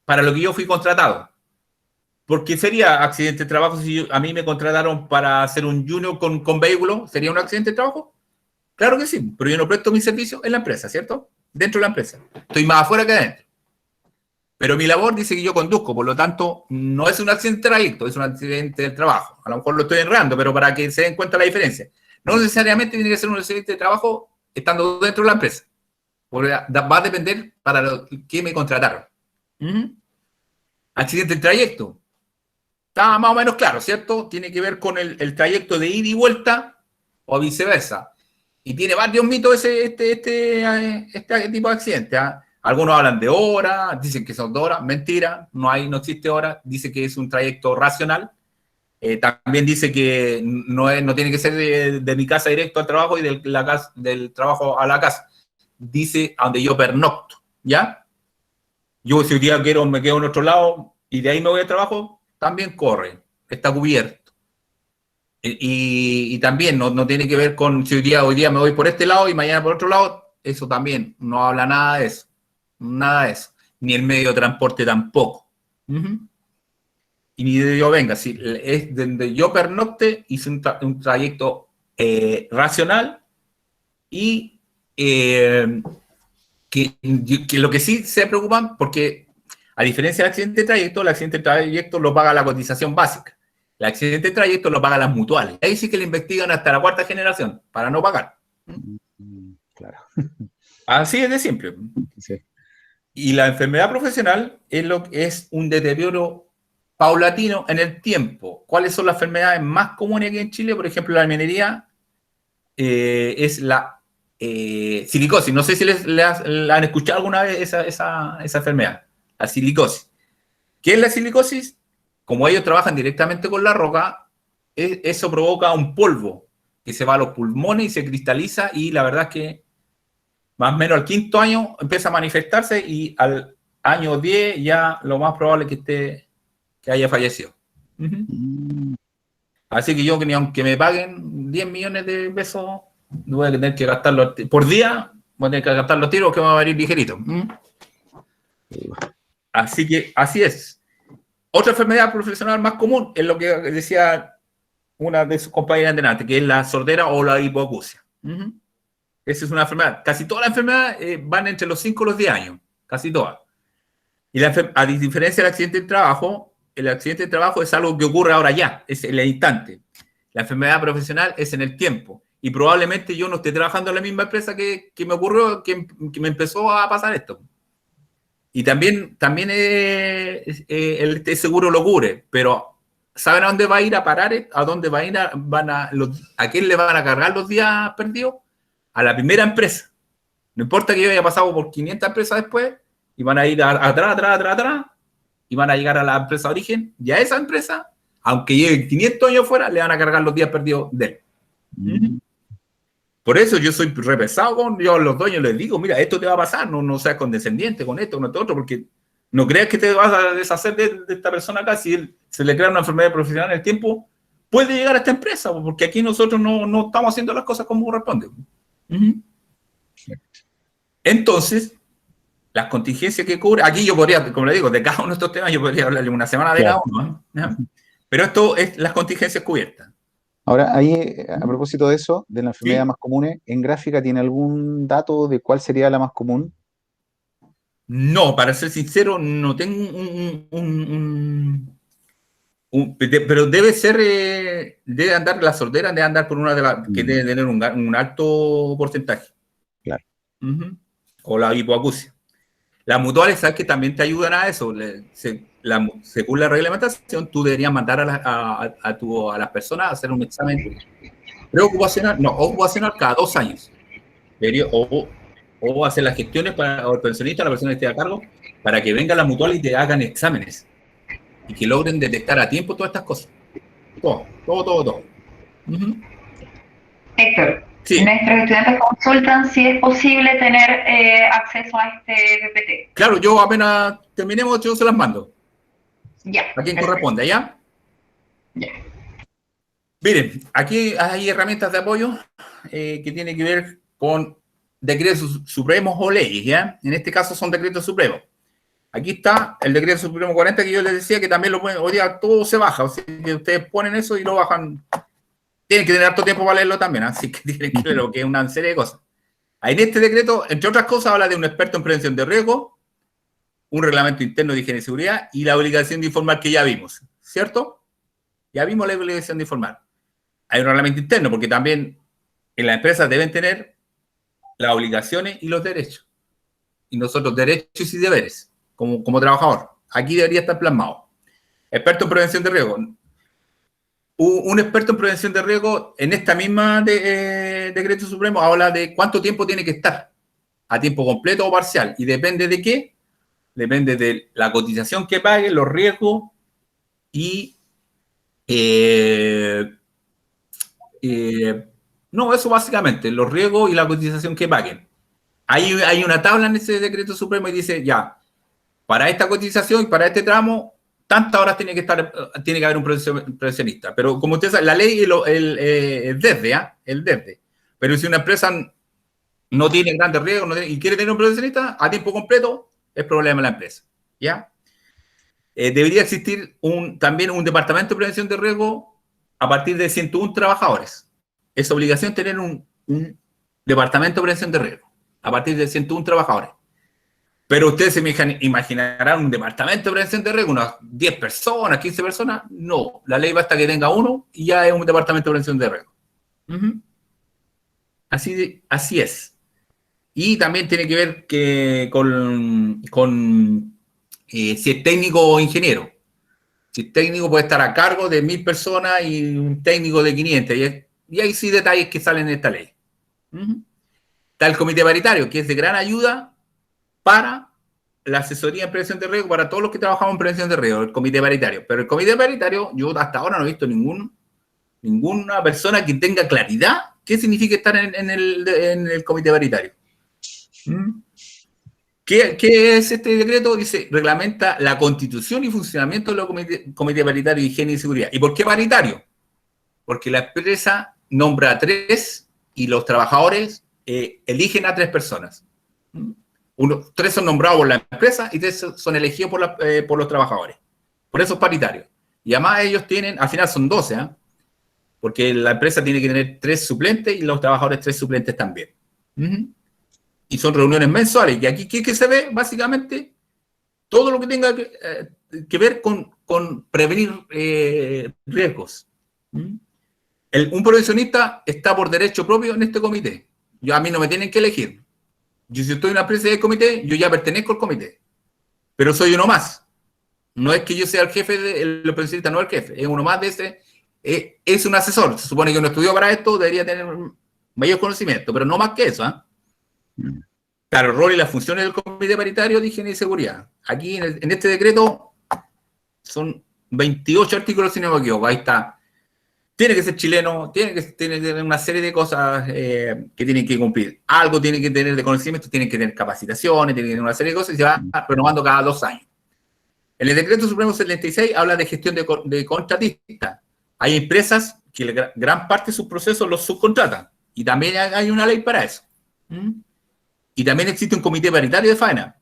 para lo que yo fui contratado. Porque sería accidente de trabajo si a mí me contrataron para hacer un junior con vehículo, ¿sería un accidente de trabajo? Claro que sí, pero yo no presto mi servicio en la empresa, ¿cierto? Dentro de la empresa. Estoy más afuera que adentro. Pero mi labor dice que yo conduzco, por lo tanto, no es un accidente de trayecto, es un accidente del trabajo. A lo mejor lo estoy enredando, pero para que se den cuenta la diferencia. No necesariamente tiene que ser un accidente de trabajo estando dentro de la empresa. Porque va a depender para lo que me contrataron. Accidente de trayecto. Está más o menos claro, ¿cierto? Tiene que ver con el trayecto de ida y vuelta o viceversa. Y tiene varios mitos este tipo de accidente. ¿Ah? Algunos hablan de horas, dicen que son 2 horas. Mentira, no existe hora. Dice que es un trayecto racional. También dice que no tiene que ser de mi casa directo al trabajo y del trabajo a la casa. Dice a donde yo pernocto, ¿ya? Yo si un día me quedo en otro lado y de ahí me voy al trabajo, también corre, está cubierto. Y también no tiene que ver con si hoy día me voy por este lado y mañana por otro lado, eso también, no habla nada de eso. Nada de eso. Ni el medio de transporte tampoco. Y ni de yo venga, si es donde yo pernocte, hice un trayecto racional y que lo que sí se preocupan, porque a diferencia del accidente de trayecto, el accidente de trayecto lo paga la cotización básica. El accidente de trayecto lo pagan las mutuales. Ahí sí que le investigan hasta la 4ª generación para no pagar. Claro. Así es de simple. Sí. Y la enfermedad profesional es un deterioro paulatino en el tiempo. ¿Cuáles son las enfermedades más comunes aquí en Chile? Por ejemplo, la minería es la silicosis. No sé si la han escuchado alguna vez esa enfermedad, la silicosis. ¿Qué es la silicosis? Como ellos trabajan directamente con la roca, eso provoca un polvo que se va a los pulmones y se cristaliza, y la verdad es que más o menos al 5.º año empieza a manifestarse y al año 10 ya lo más probable es que haya fallecido. Así que yo, que ni aunque me paguen 10 millones de pesos, voy a tener que gastarlo por día, voy a tener que gastar los tiros que me va a venir ligerito. Así que así es. Otra enfermedad profesional más común es lo que decía una de sus compañeras delante, que es la sordera o la hipoacusia. Esa es una enfermedad. Casi todas las enfermedades van entre los 5 y los 10 años. Casi todas. Y a diferencia del accidente de trabajo, el accidente de trabajo es algo que ocurre ahora ya, es en el instante. La enfermedad profesional es en el tiempo. Y probablemente yo no esté trabajando en la misma empresa que me ocurrió, que me empezó a pasar esto. Y también el seguro lo cubre, pero ¿saben a dónde va a ir a parar? ¿A dónde va a ir a quién le van a cargar los días perdidos? A la primera empresa. No importa que yo haya pasado por 500 empresas después, y van a ir atrás, y van a llegar a la empresa de origen, y a esa empresa, aunque lleven 500 años fuera, le van a cargar los días perdidos de él. Por eso yo soy repesado yo a los dueños les digo, mira, esto te va a pasar, no seas condescendiente con esto, con esto otro, porque no creas que te vas a deshacer de esta persona acá. Si se le crea una enfermedad profesional en el tiempo, puede llegar a esta empresa, porque aquí nosotros no estamos haciendo las cosas como corresponde. Entonces, las contingencias que cubre, aquí yo podría, como le digo, de cada uno de estos temas yo podría hablarle una semana de cada uno, ¿no? Pero esto es las contingencias cubiertas. Ahora, ahí, a propósito de eso, de la enfermedad más común, ¿en gráfica tiene algún dato de cuál sería la más común? No, para ser sincero, no tengo pero debe ser, debe andar la sordera, debe andar por una de las que debe tener un alto porcentaje. Claro. O la hipoacusia. Las mutuales, ¿sabes que también te ayudan a eso? Según la reglamentación, tú deberías mandar a las personas a hacer un examen ocupacional cada 2 años. O hacer las gestiones para el pensionista, la persona que esté a cargo, para que venga la mutual y te hagan exámenes y que logren detectar a tiempo todas estas cosas. Todo. Héctor, sí. Nuestros estudiantes consultan si es posible tener acceso a este PPT. Claro, yo apenas terminemos, yo se las mando. Ya. ¿A quién corresponde? ¿Ya? Ya. Miren, aquí hay herramientas de apoyo que tienen que ver con decretos supremos o leyes, ¿ya? En este caso son decretos supremos. Aquí está el decreto supremo 40 que yo les decía que también lo pueden, hoy día todo se baja, o sea que ustedes ponen eso y lo bajan. Tienen que tener harto tiempo para leerlo también, así que tienen que leerlo, que es una serie de cosas. En este decreto, entre otras cosas, habla de un experto en prevención de riesgo, un reglamento interno de higiene y seguridad y la obligación de informar que ya vimos, ¿cierto? Ya vimos la obligación de informar. Hay un reglamento interno porque también en las empresas deben tener las obligaciones y los derechos. Y nosotros derechos y deberes, como trabajador. Aquí debería estar plasmado. Experto en prevención de riesgo. Un experto en prevención de riesgo en esta misma decreto supremo habla de cuánto tiempo tiene que estar, a tiempo completo o parcial. ¿Y depende de qué? Depende de la cotización que pague, los riesgos y... no, eso básicamente, los riesgos y la cotización que paguen. Hay una tabla en ese decreto supremo y dice, ya, para esta cotización y para este tramo, tantas horas tiene que haber un prevencionista. Pero como usted sabe, la ley es desde. Pero si una empresa no tiene grandes riesgos y quiere tener un prevencionista a tiempo completo, es problema de la empresa. ¿Ya? Debería existir también un departamento de prevención de riesgo a partir de 101 trabajadores. Es obligación tener un departamento de prevención de riesgo a partir de 101 trabajadores. Pero ustedes se imaginarán un departamento de prevención de riesgo, unas 10 personas, 15 personas. No, la ley basta que tenga uno y ya es un departamento de prevención de riesgo. Así es. Y también tiene que ver con si es técnico o ingeniero. Si es técnico puede estar a cargo de 1000 personas y un técnico de 500. Y hay sí detalles que salen de esta ley. Está el comité paritario, que es de gran ayuda para la asesoría en prevención de riesgo, para todos los que trabajamos en prevención de riesgo, el comité paritario. Pero el comité paritario, yo hasta ahora no he visto ninguna persona que tenga claridad qué significa estar en el comité paritario. ¿Qué es este decreto? Dice, reglamenta la constitución y funcionamiento del comité paritario de higiene y seguridad. ¿Y por qué paritario? Porque la empresa nombra a 3 y los trabajadores eligen a 3 personas. 3 son nombrados por la empresa y 3 son elegidos por los trabajadores. Por eso es paritario. Y además ellos tienen, al final son 12, porque la empresa tiene que tener 3 suplentes y los trabajadores 3 suplentes también. Y son reuniones mensuales. Y aquí, ¿qué se ve? Básicamente, todo lo que tenga que ver con prevenir riesgos. Un profesionista está por derecho propio en este comité. A mí no me tienen que elegir. Yo si estoy en una empresa del comité, yo ya pertenezco al comité. Pero soy uno más. No es que yo sea el jefe, el profesionista no es el jefe. Es uno más de ese. Es un asesor. Se supone que uno estudió para esto, debería tener mayor conocimiento, pero no más que eso. Claro, el rol y las funciones del comité paritario de higiene y seguridad. Aquí en este decreto son 28 artículos, si no me equivoco. Ahí está. Tiene que ser chileno, tiene que tener una serie de cosas que tienen que cumplir. Algo tiene que tener de conocimiento, tienen que tener capacitaciones, tiene que tener una serie de cosas y se va renovando cada 2 años. En el decreto supremo 76 habla de gestión de contratistas. Hay empresas que gran parte de sus procesos los subcontratan y también hay una ley para eso. Y también existe un comité paritario de faena.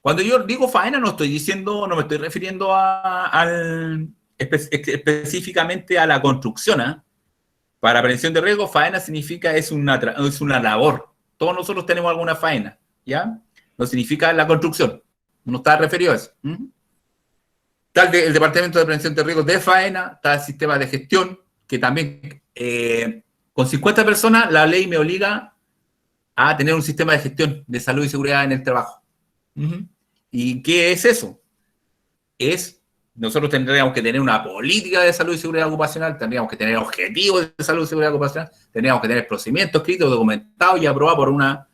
Cuando yo digo faena no me estoy refiriendo específicamente a la construcción. Para prevención de riesgo, faena significa es una labor. Todos nosotros tenemos alguna faena, ¿ya? No significa la construcción. No está referido a eso. Está el Departamento de Prevención de Riesgos de faena, está el sistema de gestión, que también con 50 personas la ley me obliga a tener un sistema de gestión de salud y seguridad en el trabajo. ¿Y qué es eso? Nosotros tendríamos que tener una política de salud y seguridad ocupacional, tendríamos que tener objetivos de salud y seguridad ocupacional, tendríamos que tener procedimientos escritos, documentados y aprobados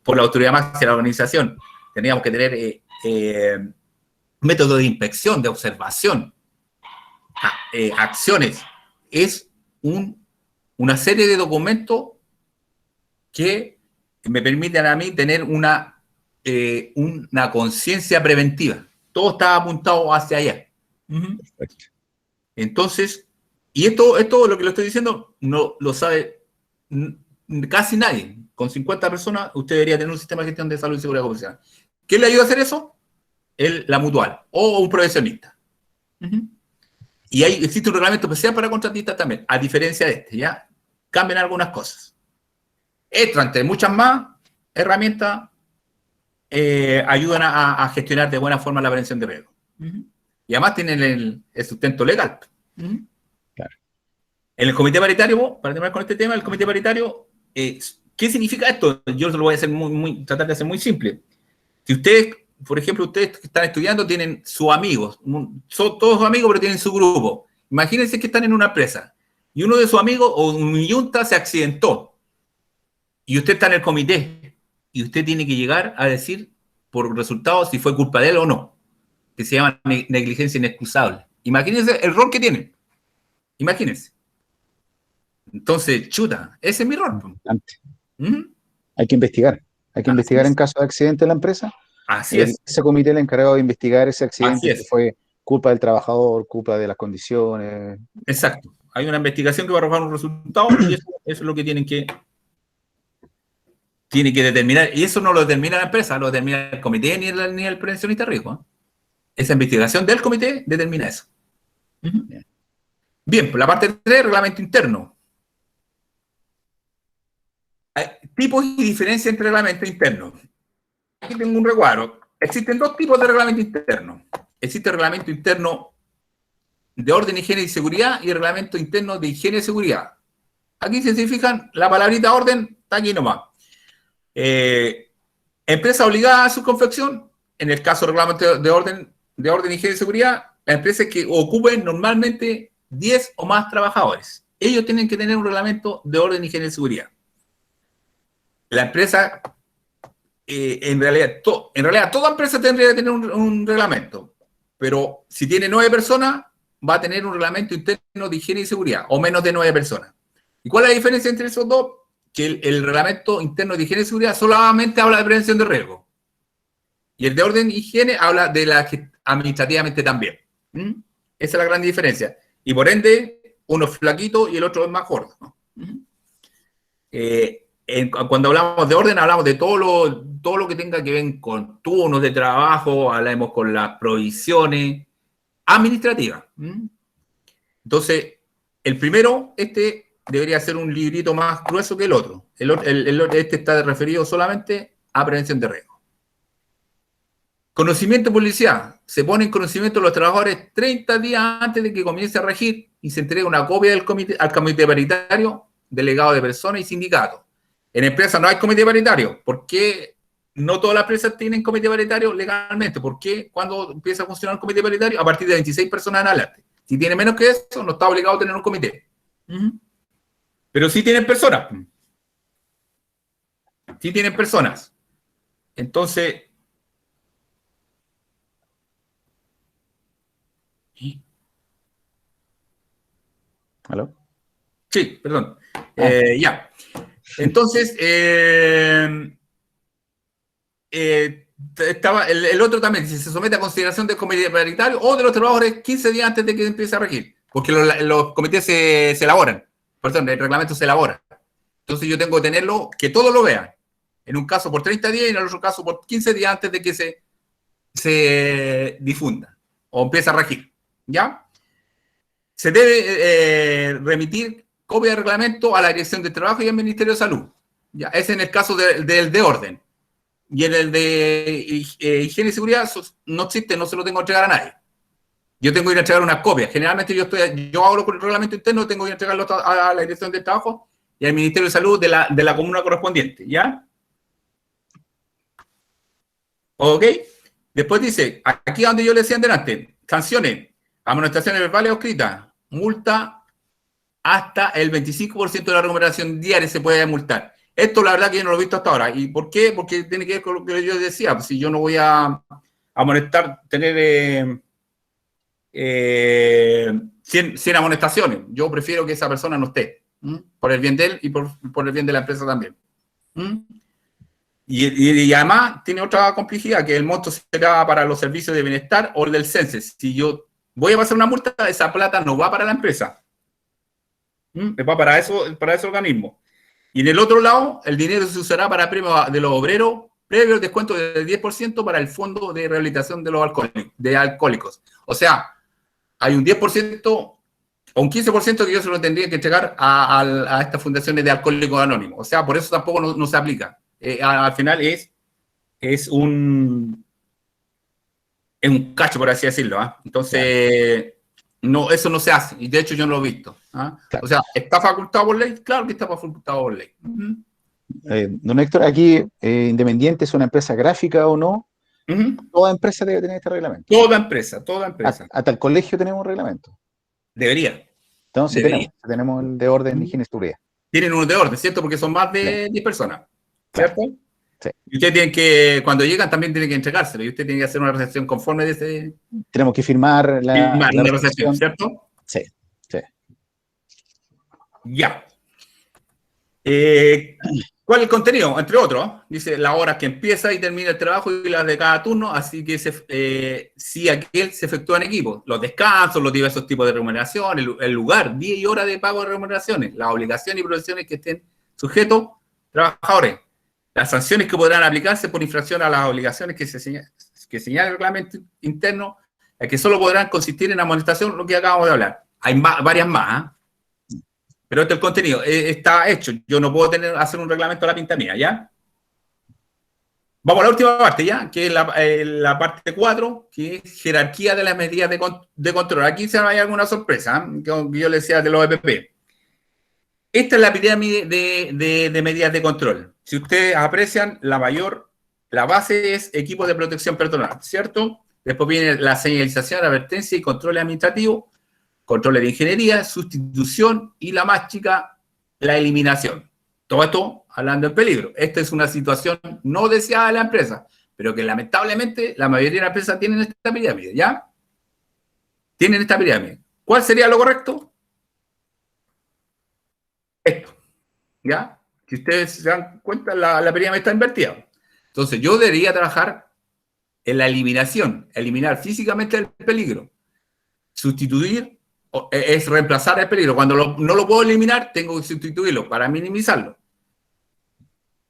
por la autoridad máxima de la organización. Tendríamos que tener métodos de inspección, de observación, acciones. Es una serie de documentos que me permiten a mí tener una conciencia preventiva. Todo está apuntado hacia allá. Entonces, y esto lo que le estoy diciendo no lo sabe casi nadie. Con 50 personas usted debería tener un sistema de gestión de salud y seguridad ocupacional. ¿Quién le ayuda a hacer eso? La mutual o un profesionista. Y ahí existe un reglamento especial para contratistas también, a diferencia de este, ¿ya? Cambian algunas cosas. Esto, entre muchas más herramientas, ayudan a gestionar de buena forma la prevención de riesgo. Y además tienen el sustento legal. Claro. En el comité paritario, para terminar con este tema, el comité paritario, ¿qué significa esto? Yo lo voy a hacer tratar de hacer muy simple. Si ustedes, por ejemplo, ustedes que están estudiando tienen sus amigos, son todos sus amigos, pero tienen su grupo. Imagínense que están en una empresa y uno de sus amigos o un yunta se accidentó y usted está en el comité y usted tiene que llegar a decir por resultados si fue culpa de él o no, que se llama negligencia inexcusable. Imagínense el rol que tienen. Imagínense. Entonces, chuta, ese es mi rol. Hay que investigar. Hay que investigar en caso de accidente en la empresa. Así es. Ese comité es el encargado de investigar ese accidente Así es. que fue culpa del trabajador, culpa de las condiciones. Exacto. Hay una investigación que va a arrojar un resultado y eso es lo que tiene que determinar. Y eso no lo determina la empresa, lo determina el comité ni el prevencionista de riesgo. Esa investigación del comité determina eso. Bien, pues la parte 3, reglamento interno. Tipos y diferencias entre reglamento interno. Aquí tengo un recuadro. Existen dos tipos de reglamento interno. Existe el reglamento interno de orden, higiene y seguridad y el reglamento interno de higiene y seguridad. Aquí, si se fijan, la palabrita orden está aquí nomás. Empresa obligada a su confección, en el caso del reglamento de orden, higiene y seguridad, las empresas que ocupen normalmente 10 o más trabajadores. Ellos tienen que tener un reglamento de orden, higiene y seguridad. La empresa, en realidad toda empresa tendría que tener un reglamento, pero si tiene 9 personas, va a tener un reglamento interno de higiene y seguridad, o menos de 9 personas. ¿Y cuál es la diferencia entre esos dos? Que el reglamento interno de higiene y seguridad solamente habla de prevención de riesgo. Y el de orden y higiene habla de la administrativamente también. Esa es la gran diferencia. Y por ende, uno es flaquito y el otro es más gordo. Cuando hablamos de orden, hablamos de todo lo que tenga que ver con turnos de trabajo, hablamos con las provisiones administrativas. Entonces, el primero, debería ser un librito más grueso que el otro. Este está referido solamente a prevención de riesgo. Conocimiento policial. Se pone en conocimiento de los trabajadores 30 días antes de que comience a regir y se entrega una copia al comité paritario, delegado de personas y sindicatos. En empresas no hay comité paritario. ¿Por qué no todas las empresas tienen comité paritario legalmente? ¿Por qué cuando empieza a funcionar el comité paritario? A partir de 26 personas en adelante. Si tiene menos que eso, no está obligado a tener un comité. Pero sí tienen personas. Sí tienen personas. Entonces... ¿Aló? Sí, perdón. Ya. Entonces, estaba el otro también, si se somete a consideración del comité paritario o de los trabajadores 15 días antes de que empiece a regir, porque los comités se elaboran, perdón, el reglamento se elabora. Entonces yo tengo que tenerlo, que todos lo vean. En un caso por 30 días y en el otro caso por 15 días antes de que se difunda o empiece a regir. ¿Ya? Se debe remitir copia de reglamento a la Dirección de Trabajo y al Ministerio de Salud. Ya, ese en el caso del de orden. Y en el de higiene y seguridad no existe, no se lo tengo que entregar a nadie. Yo tengo que ir a entregar una copia. Generalmente yo hago el reglamento interno, tengo que ir a entregarlo a la Dirección de Trabajo y al Ministerio de Salud de la comuna correspondiente. ¿Ya? ¿Ok? Después dice, aquí donde yo le decía antes, sanciones, amonestaciones verbales o escritas, multa hasta el 25% de la remuneración diaria se puede multar. Esto la verdad que yo no lo he visto hasta ahora. ¿Y por qué? Porque tiene que ver con lo que yo decía. Pues si yo no voy a amonestar, tener 100 amonestaciones, yo prefiero que esa persona no esté. Por el bien de él y por el bien de la empresa también. Y además tiene otra complejidad, que el monto será para los servicios de bienestar o el del census. Si yo voy a pasar una multa, esa plata no va para la empresa. Va para ese organismo. Y en el otro lado, el dinero se usará para premios de los obreros, previo al descuento del 10% para el fondo de rehabilitación de los alcohólicos. O sea, hay un 10% o un 15% que yo se lo tendría que entregar a estas fundaciones de alcohólicos anónimos. O sea, por eso tampoco no se aplica. Al final es es un cacho, por así decirlo. Entonces, no, eso no se hace. Y de hecho yo no lo he visto. Claro. O sea, ¿está facultado por ley? Claro que está facultado por ley. Don Héctor, aquí, independiente es una empresa gráfica o no, toda empresa debe tener este reglamento. Toda empresa, toda empresa. Hasta el colegio tenemos un reglamento. Debería. Entonces Debería. tenemos el de orden, higiene y seguridad. Tienen uno de orden, ¿cierto? Porque son más de 10 personas, Claro. ¿cierto? Sí. Y ustedes tienen que, cuando llegan, también tienen que entregárselo. Y usted tiene que hacer una recepción conforme de ese. Tenemos que firmar la recepción, ¿cierto? Sí, sí. Ya. ¿Cuál es el contenido? Entre otros, dice la hora que empieza y termina el trabajo y las de cada turno, así que si aquel se efectúa en equipo. Los descansos, los diversos tipos de remuneración, el lugar, día y hora de pago de remuneraciones, las obligaciones y prohibiciones que estén sujetos trabajadores, las sanciones que podrán aplicarse por infracción a las obligaciones que señala el reglamento interno, que solo podrán consistir en amonestación, lo que acabamos de hablar. Hay varias más, pero este es el contenido, está hecho. Yo no puedo hacer un reglamento a la pinta mía, ¿ya? Vamos a la última parte, ¿ya? Que es la parte 4, que es jerarquía de las medidas de control. Aquí se hay alguna sorpresa, que yo le decía de los EPP. Esta es la pirámide de medidas de control. Si ustedes aprecian, la base es equipo de protección personal, ¿cierto? Después viene la señalización, advertencia y control administrativo, controles de ingeniería, sustitución y la más chica, la eliminación. Todo esto hablando del peligro. Esta es una situación no deseada de la empresa, pero que lamentablemente la mayoría de las empresas tienen esta pirámide, ¿ya? Tienen esta pirámide. ¿Cuál sería lo correcto? Esto, ¿ya? Si ustedes se dan cuenta, la pirámide está invertida. Entonces, yo debería trabajar en la eliminación, eliminar físicamente el peligro. Sustituir es reemplazar el peligro. Cuando no lo puedo eliminar, tengo que sustituirlo para minimizarlo.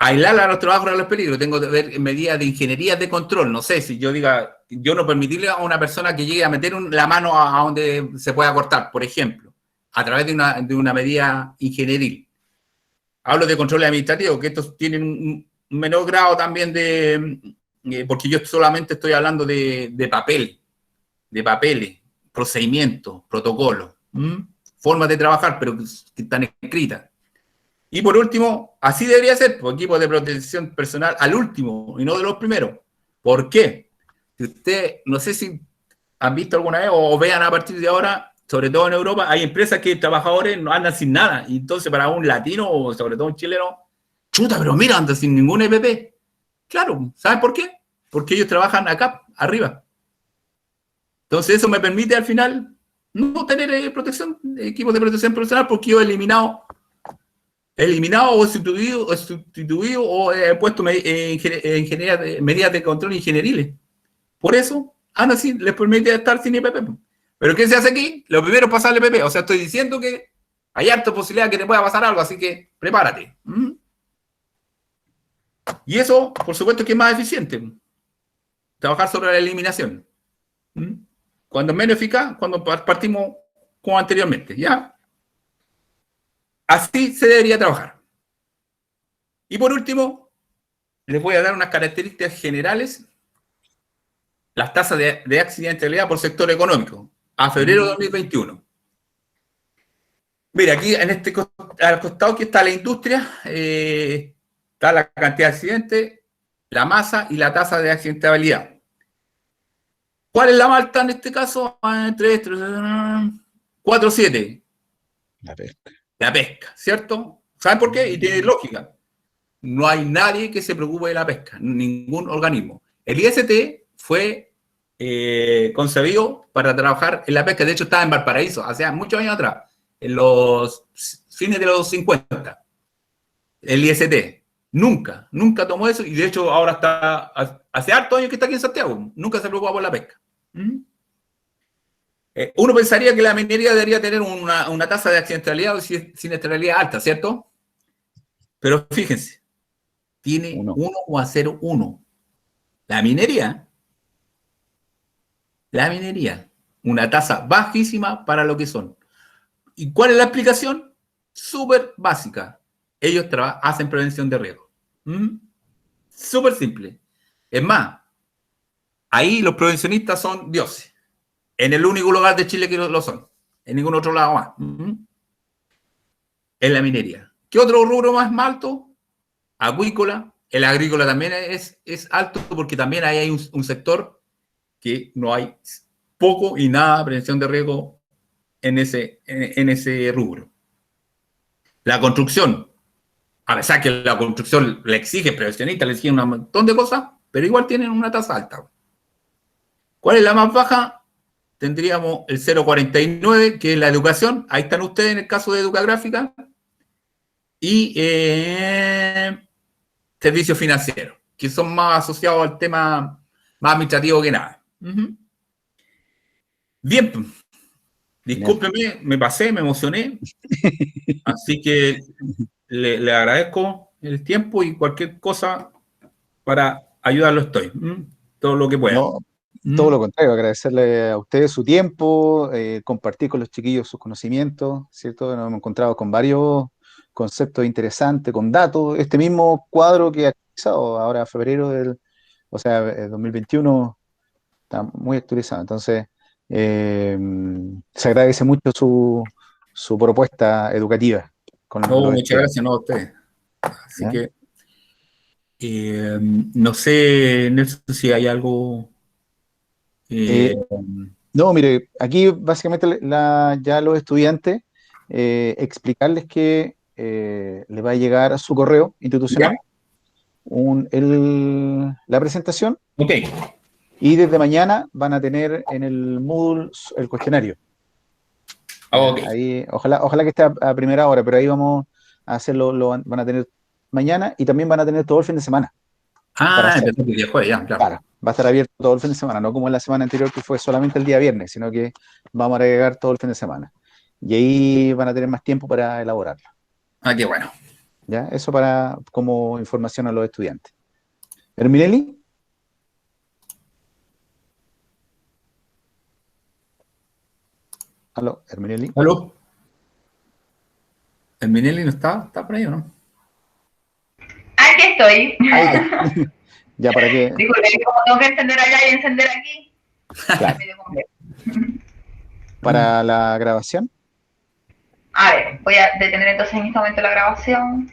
Aislar a los trabajos de los peligros. Tengo que ver medidas de ingeniería de control. No sé, si yo diga, yo no permitirle a una persona que llegue a meter la mano a donde se pueda cortar, por ejemplo, a través de una medida ingenieril. Hablo de control administrativo, que estos tienen un menor grado también porque yo solamente estoy hablando de papeles, procedimientos, protocolos, formas de trabajar, pero que están escritas. Y por último, así debería ser, por equipos de protección personal al último y no de los primeros. ¿Por qué? Si usted, no sé si han visto alguna vez o vean a partir de ahora, sobre todo en Europa, hay empresas que trabajadores no andan sin nada. Y entonces para un latino o sobre todo un chileno, chuta, pero mira, andan sin ningún EPP. Claro, ¿saben por qué? Porque ellos trabajan acá, arriba. Entonces eso me permite al final no tener equipos de protección personal porque yo he eliminado o sustituido o he puesto medidas de control ingenieriles. Por eso, así les permite estar sin EPP. Pero ¿qué se hace aquí? Lo primero es pasarle EPP. O sea, estoy diciendo que hay harta posibilidad que te pueda pasar algo, así que prepárate. Y eso, por supuesto, que es más eficiente. Trabajar sobre la eliminación. Cuando es menos eficaz, cuando partimos como anteriormente, ¿ya? Así se debería trabajar. Y por último, les voy a dar unas características generales. Las tasas de accidentalidad por sector económico, a febrero de 2021. Mira, aquí en al costado que está la industria, está la cantidad de accidentes, la masa y la tasa de accidentabilidad. ¿Cuál es la más alta en este caso? 4,7. La pesca. La pesca, ¿cierto? ¿Saben por qué? Y tiene lógica. No hay nadie que se preocupe de la pesca, ningún organismo. El IST fue concebido para trabajar en la pesca. De hecho, estaba en Valparaíso, hace muchos años atrás, en los fines de los 50. El IST. Nunca tomó eso y de hecho ahora está, hace hartos años que está aquí en Santiago. Nunca se preocupa por la pesca. Uno pensaría que la minería debería tener una tasa de accidentalidad o siniestralidad alta, ¿cierto? Pero fíjense, tiene 1,01. La minería, una tasa bajísima para lo que son. ¿Y cuál es la explicación? Súper básica. Ellos hacen prevención de riesgo. Súper simple. Es más, ahí los prevencionistas son dioses. En el único lugar de Chile que lo son. En ningún otro lado más. En la minería. ¿Qué otro rubro más alto? Acuícola. El agrícola también es alto porque también ahí hay un sector que no hay poco y nada de prevención de riesgo en ese rubro. La construcción. A pesar que la construcción le exige prevencionista, le exige un montón de cosas, pero igual tienen una tasa alta. ¿Cuál es la más baja? Tendríamos el 0,49, que es la educación. Ahí están ustedes en el caso de Educagráfica. Y servicios financieros, que son más asociados al tema más administrativo que nada. Bien, discúlpeme, me pasé, me emocioné. Así que le agradezco el tiempo y cualquier cosa para ayudarlo estoy. Todo lo que pueda. No, todo lo contrario, agradecerle a ustedes su tiempo, compartir con los chiquillos sus conocimientos, ¿cierto? Nos hemos encontrado con varios conceptos interesantes, con datos. Este mismo cuadro que ha actualizado ahora febrero del 2021 está muy actualizado. Entonces, se agradece mucho su propuesta educativa. Muchas gracias, no a ustedes. Así ¿ya? Que no sé, Nelson, si hay algo. No, mire, aquí básicamente ya los estudiantes explicarles que les va a llegar a su correo institucional la presentación. Ok. Y desde mañana van a tener en el Moodle el cuestionario. Okay. Ahí, ojalá que esté a primera hora, pero ahí vamos a hacerlo, van a tener mañana y también van a tener todo el fin de semana. Ya, claro. Va a estar abierto todo el fin de semana, no como en la semana anterior que fue solamente el día viernes, sino que vamos a agregar todo el fin de semana. Y ahí van a tener más tiempo para elaborarlo. Qué bueno. ¿Ya? Eso como información a los estudiantes. ¿Herminelli? ¿Aló, Herminelli? ¿Aló? ¿Herminelli no está? ¿Está por ahí o no? Aquí estoy. ¿Ya para qué? Disculpe, como tengo que encender allá y encender aquí. Claro. ¿Para la grabación? A ver, voy a detener entonces en este momento la grabación.